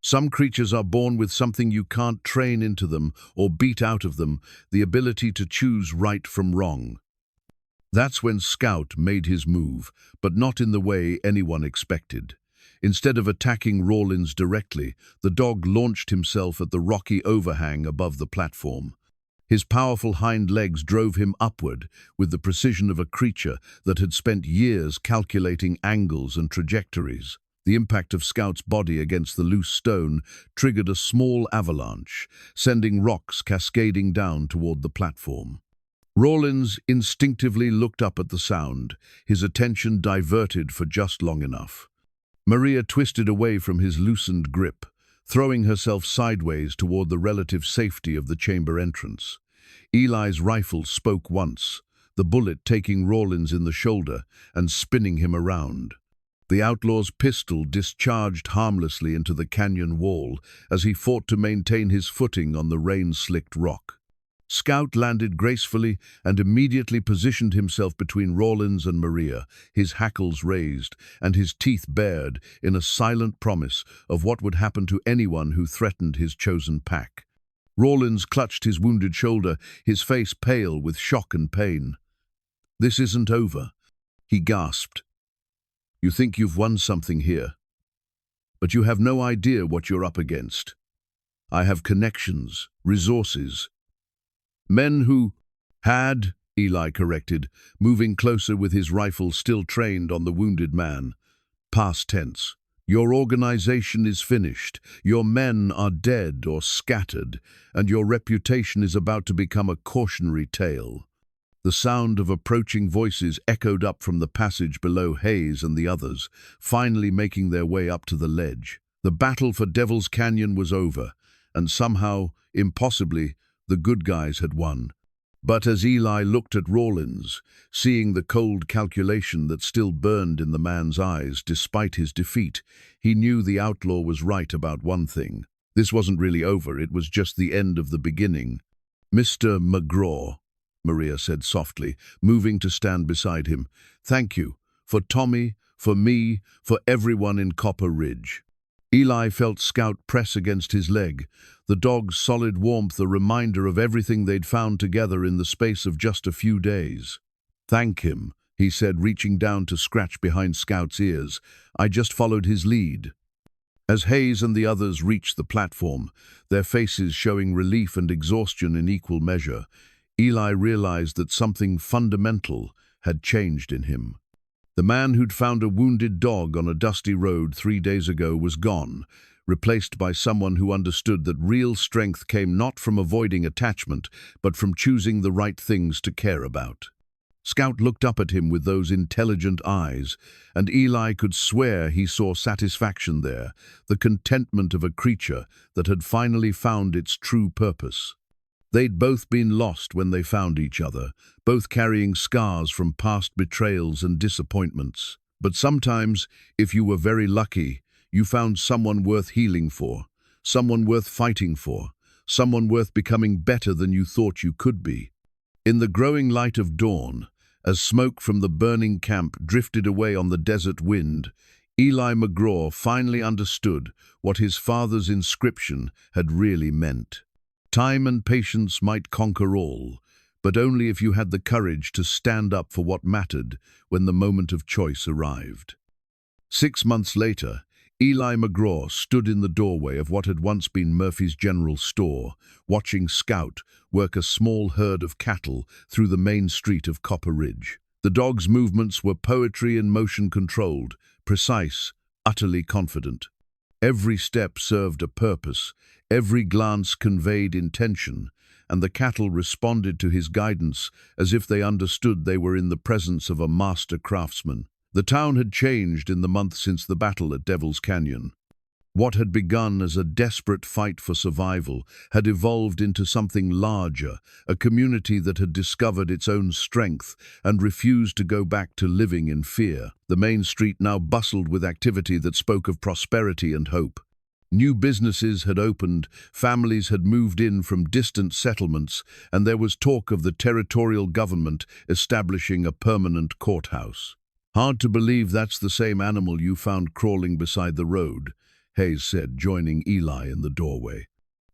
Some creatures are born with something you can't train into them or beat out of them, the ability to choose right from wrong. That's when Scout made his move, but not in the way anyone expected. Instead of attacking Rawlins directly, the dog launched himself at the rocky overhang above the platform. His powerful hind legs drove him upward with the precision of a creature that had spent years calculating angles and trajectories. The impact of Scout's body against the loose stone triggered a small avalanche, sending rocks cascading down toward the platform. Rawlins instinctively looked up at the sound, his attention diverted for just long enough. Maria twisted away from his loosened grip, throwing herself sideways toward the relative safety of the chamber entrance. Eli's rifle spoke once, the bullet taking Rawlins in the shoulder and spinning him around. The outlaw's pistol discharged harmlessly into the canyon wall as he fought to maintain his footing on the rain-slicked rock. Scout landed gracefully and immediately positioned himself between Rawlins and Maria, his hackles raised and his teeth bared in a silent promise of what would happen to anyone who threatened his chosen pack. Rawlins clutched his wounded shoulder, his face pale with shock and pain. "This isn't over," he gasped. "You think you've won something here, but you have no idea what you're up against. I have connections, resources. Men who had," Eli corrected, moving closer with his rifle still trained on the wounded man. Past tense. "Your organization is finished. Your men are dead or scattered, and your reputation is about to become a cautionary tale." The sound of approaching voices echoed up from the passage below Hayes and the others, finally making their way up to the ledge. The battle for Devil's Canyon was over, and somehow, impossibly, the good guys had won. But as Eli looked at Rawlins, seeing the cold calculation that still burned in the man's eyes despite his defeat, he knew the outlaw was right about one thing. This wasn't really over, it was just the end of the beginning. "Mr. McGraw," Maria said softly, moving to stand beside him. "Thank you. For Tommy, for me, for everyone in Copper Ridge." Eli felt Scout press against his leg, the dog's solid warmth a reminder of everything they'd found together in the space of just a few days. "Thank him," he said, reaching down to scratch behind Scout's ears. "I just followed his lead." As Hayes and the others reached the platform, their faces showing relief and exhaustion in equal measure, Eli realized that something fundamental had changed in him. The man who'd found a wounded dog on a dusty road 3 days ago was gone, replaced by someone who understood that real strength came not from avoiding attachment, but from choosing the right things to care about. Scout looked up at him with those intelligent eyes, and Eli could swear he saw satisfaction there, the contentment of a creature that had finally found its true purpose. They'd both been lost when they found each other, both carrying scars from past betrayals and disappointments. But sometimes, if you were very lucky, you found someone worth healing for, someone worth fighting for, someone worth becoming better than you thought you could be. In the growing light of dawn, as smoke from the burning camp drifted away on the desert wind, Eli McGraw finally understood what his father's inscription had really meant. Time and patience might conquer all, but only if you had the courage to stand up for what mattered when the moment of choice arrived. 6 months later, Eli McGraw stood in the doorway of what had once been Murphy's General Store, watching Scout work a small herd of cattle through the main street of Copper Ridge. The dog's movements were poetry and motion-controlled, precise, utterly confident. Every step served a purpose, every glance conveyed intention, and the cattle responded to his guidance as if they understood they were in the presence of a master craftsman. The town had changed in the month since the battle at Devil's Canyon. What had begun as a desperate fight for survival had evolved into something larger, a community that had discovered its own strength and refused to go back to living in fear. The main street now bustled with activity that spoke of prosperity and hope. New businesses had opened, families had moved in from distant settlements, and there was talk of the territorial government establishing a permanent courthouse. "Hard to believe that's the same animal you found crawling beside the road," Hayes said, joining Eli in the doorway.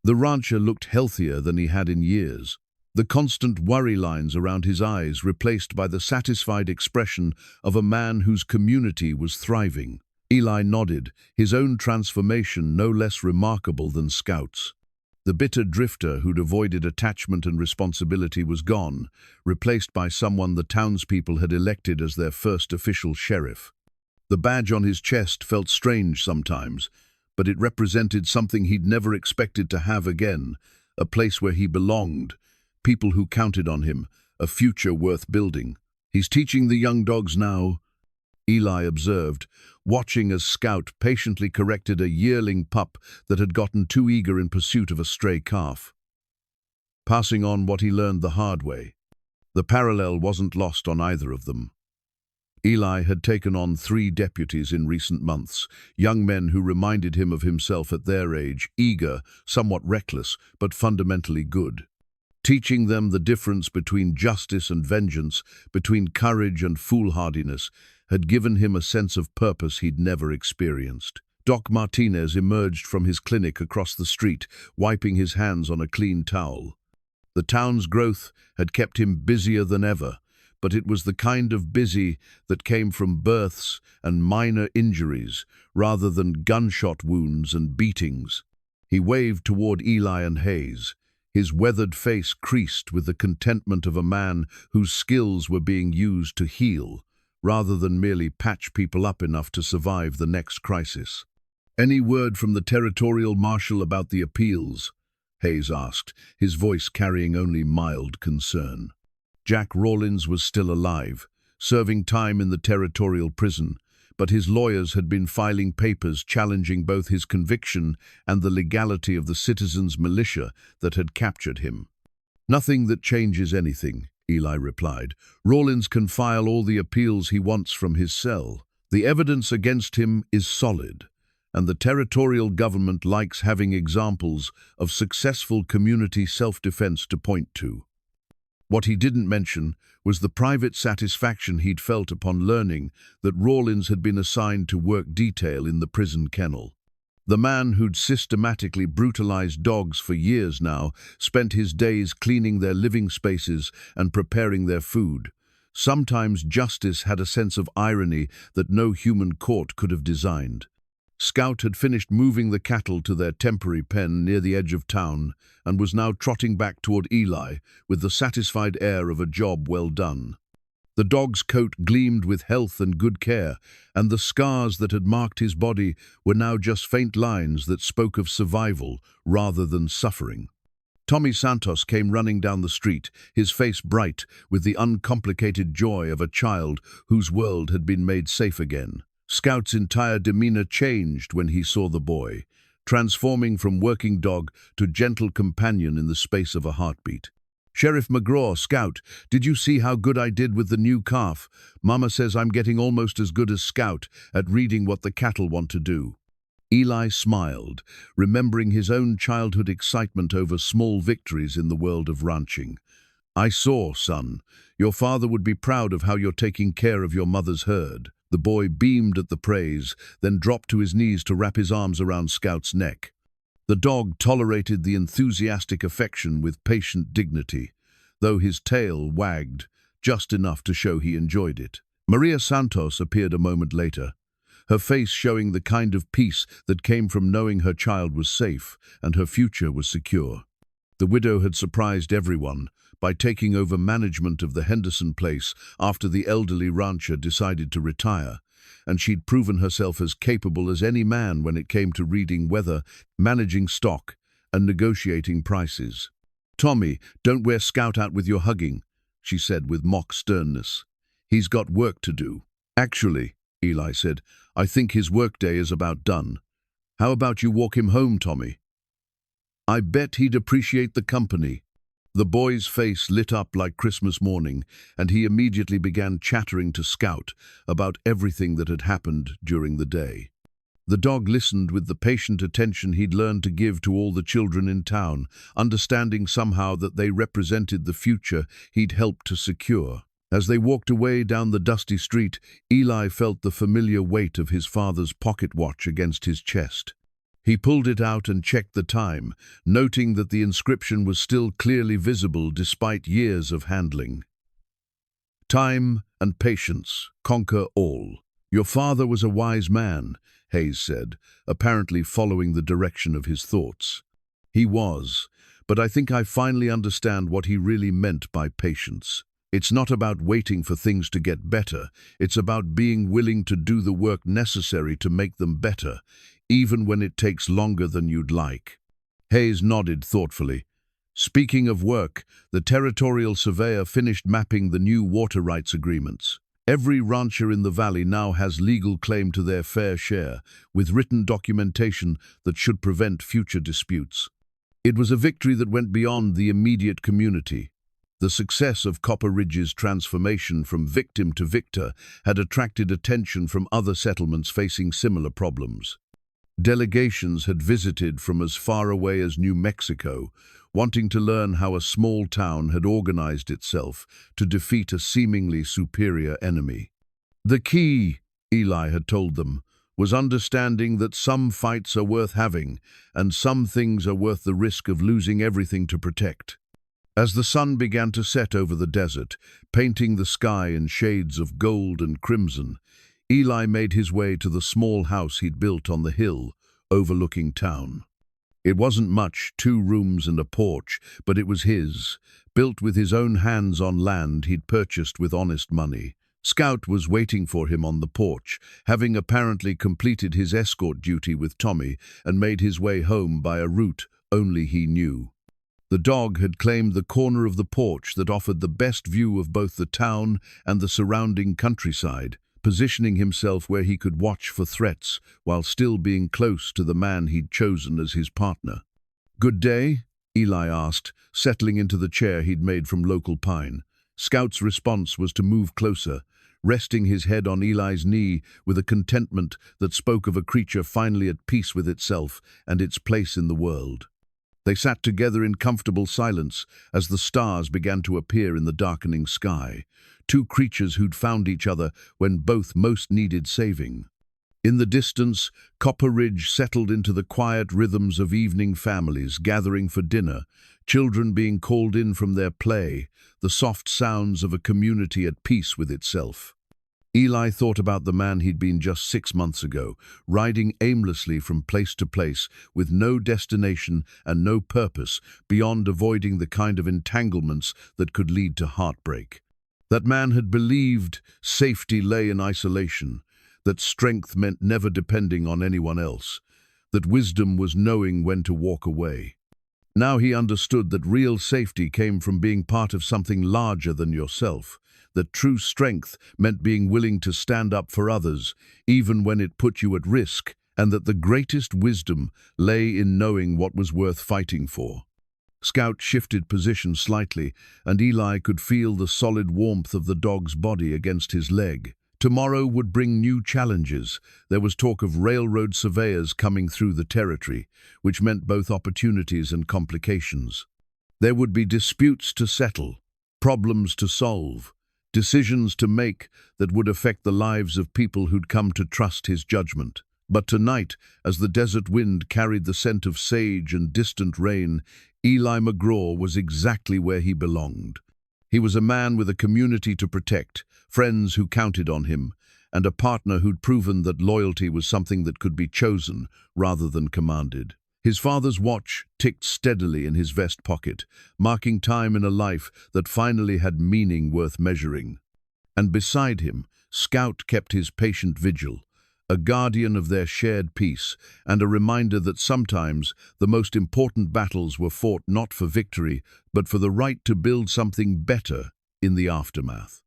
The rancher looked healthier than he had in years, the constant worry lines around his eyes replaced by the satisfied expression of a man whose community was thriving. Eli nodded, his own transformation no less remarkable than Scout's. The bitter drifter who'd avoided attachment and responsibility was gone, replaced by someone the townspeople had elected as their first official sheriff. The badge on his chest felt strange sometimes, but it represented something he'd never expected to have again, a place where he belonged, people who counted on him, a future worth building. "He's teaching the young dogs now," Eli observed, watching as Scout patiently corrected a yearling pup that had gotten too eager in pursuit of a stray calf. Passing on what he learned the hard way. The parallel wasn't lost on either of them. Eli had taken on 3 deputies in recent months, young men who reminded him of himself at their age, eager, somewhat reckless, but fundamentally good. Teaching them the difference between justice and vengeance, between courage and foolhardiness, had given him a sense of purpose he'd never experienced. Doc Martinez emerged from his clinic across the street, wiping his hands on a clean towel. The town's growth had kept him busier than ever, but it was the kind of busy that came from births and minor injuries rather than gunshot wounds and beatings. He waved toward Eli and Hayes, his weathered face creased with the contentment of a man whose skills were being used to heal, rather than merely patch people up enough to survive the next crisis. "Any word from the territorial marshal about the appeals?" Hayes asked, his voice carrying only mild concern. Jack Rawlins was still alive, serving time in the territorial prison, but his lawyers had been filing papers challenging both his conviction and the legality of the citizens' militia that had captured him. "Nothing that changes anything," Eli replied. "Rawlins can file all the appeals he wants from his cell. The evidence against him is solid, and the territorial government likes having examples of successful community self-defense to point to." What he didn't mention was the private satisfaction he'd felt upon learning that Rawlins had been assigned to work detail in the prison kennel. The man who'd systematically brutalized dogs for years now spent his days cleaning their living spaces and preparing their food. Sometimes justice had a sense of irony that no human court could have designed. Scout had finished moving the cattle to their temporary pen near the edge of town and was now trotting back toward Eli with the satisfied air of a job well done. The dog's coat gleamed with health and good care, and the scars that had marked his body were now just faint lines that spoke of survival rather than suffering. Tommy Santos came running down the street, his face bright with the uncomplicated joy of a child whose world had been made safe again. Scout's entire demeanor changed when he saw the boy, transforming from working dog to gentle companion in the space of a heartbeat. "Sheriff McGraw, Scout, did you see how good I did with the new calf? Mama says I'm getting almost as good as Scout at reading what the cattle want to do." Eli smiled, remembering his own childhood excitement over small victories in the world of ranching. "I saw, son. Your father would be proud of how you're taking care of your mother's herd." The boy beamed at the praise, then dropped to his knees to wrap his arms around Scout's neck. The dog tolerated the enthusiastic affection with patient dignity, though his tail wagged just enough to show he enjoyed it. Maria Santos appeared a moment later, her face showing the kind of peace that came from knowing her child was safe and her future was secure. The widow had surprised everyone by taking over management of the Henderson place after the elderly rancher decided to retire, and she'd proven herself as capable as any man when it came to reading weather, managing stock, and negotiating prices. "Tommy, don't wear Scout out with your hugging," she said with mock sternness. "He's got work to do." "Actually," Eli said, "I think his workday is about done." How about you walk him home, Tommy? I bet he'd appreciate the company. The boy's face lit up like Christmas morning, and he immediately began chattering to Scout about everything that had happened during the day. The dog listened with the patient attention he'd learned to give to all the children in town, understanding somehow that they represented the future he'd helped to secure. As they walked away down the dusty street, Eli felt the familiar weight of his father's pocket watch against his chest. He pulled it out and checked the time, noting that the inscription was still clearly visible despite years of handling. Time and patience conquer all. Your father was a wise man, Hayes said, apparently following the direction of his thoughts. He was, but I think I finally understand what he really meant by patience. It's not about waiting for things to get better, it's about being willing to do the work necessary to make them better, even when it takes longer than you'd like. Hayes nodded thoughtfully. Speaking of work, the territorial surveyor finished mapping the new water rights agreements. Every rancher in the valley now has legal claim to their fair share, with written documentation that should prevent future disputes. It was a victory that went beyond the immediate community. The success of Copper Ridge's transformation from victim to victor had attracted attention from other settlements facing similar problems. Delegations had visited from as far away as New Mexico, wanting to learn how a small town had organized itself to defeat a seemingly superior enemy. The key, Eli had told them, was understanding that some fights are worth having and some things are worth the risk of losing everything to protect. As the sun began to set over the desert, painting the sky in shades of gold and crimson, Eli made his way to the small house he'd built on the hill, overlooking town. It wasn't much, 2 rooms and a porch, but it was his, built with his own hands on land he'd purchased with honest money. Scout was waiting for him on the porch, having apparently completed his escort duty with Tommy and made his way home by a route only he knew. The dog had claimed the corner of the porch that offered the best view of both the town and the surrounding countryside, positioning himself where he could watch for threats while still being close to the man he'd chosen as his partner. "Good day?" Eli asked, settling into the chair he'd made from local pine. Scout's response was to move closer, resting his head on Eli's knee with a contentment that spoke of a creature finally at peace with itself and its place in the world. They sat together in comfortable silence as the stars began to appear in the darkening sky, 2 creatures who'd found each other when both most needed saving. In the distance, Copper Ridge settled into the quiet rhythms of evening families gathering for dinner, children being called in from their play, the soft sounds of a community at peace with itself. Eli thought about the man he'd been just 6 months ago, riding aimlessly from place to place with no destination and no purpose beyond avoiding the kind of entanglements that could lead to heartbreak. That man had believed safety lay in isolation, that strength meant never depending on anyone else, that wisdom was knowing when to walk away. Now he understood that real safety came from being part of something larger than yourself, that true strength meant being willing to stand up for others, even when it put you at risk, and that the greatest wisdom lay in knowing what was worth fighting for. Scout shifted position slightly, and Eli could feel the solid warmth of the dog's body against his leg. Tomorrow would bring new challenges. There was talk of railroad surveyors coming through the territory, which meant both opportunities and complications. There would be disputes to settle, problems to solve, decisions to make that would affect the lives of people who'd come to trust his judgment. But tonight, as the desert wind carried the scent of sage and distant rain, Eli McGraw was exactly where he belonged. He was a man with a community to protect, friends who counted on him, and a partner who'd proven that loyalty was something that could be chosen rather than commanded. His father's watch ticked steadily in his vest pocket, marking time in a life that finally had meaning worth measuring. And beside him, Scout kept his patient vigil, a guardian of their shared peace, and a reminder that sometimes the most important battles were fought not for victory, but for the right to build something better in the aftermath.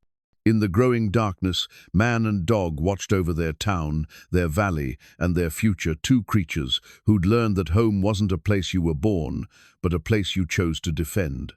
In the growing darkness, man and dog watched over their town, their valley, and their future, two creatures who'd learned that home wasn't a place you were born, but a place you chose to defend.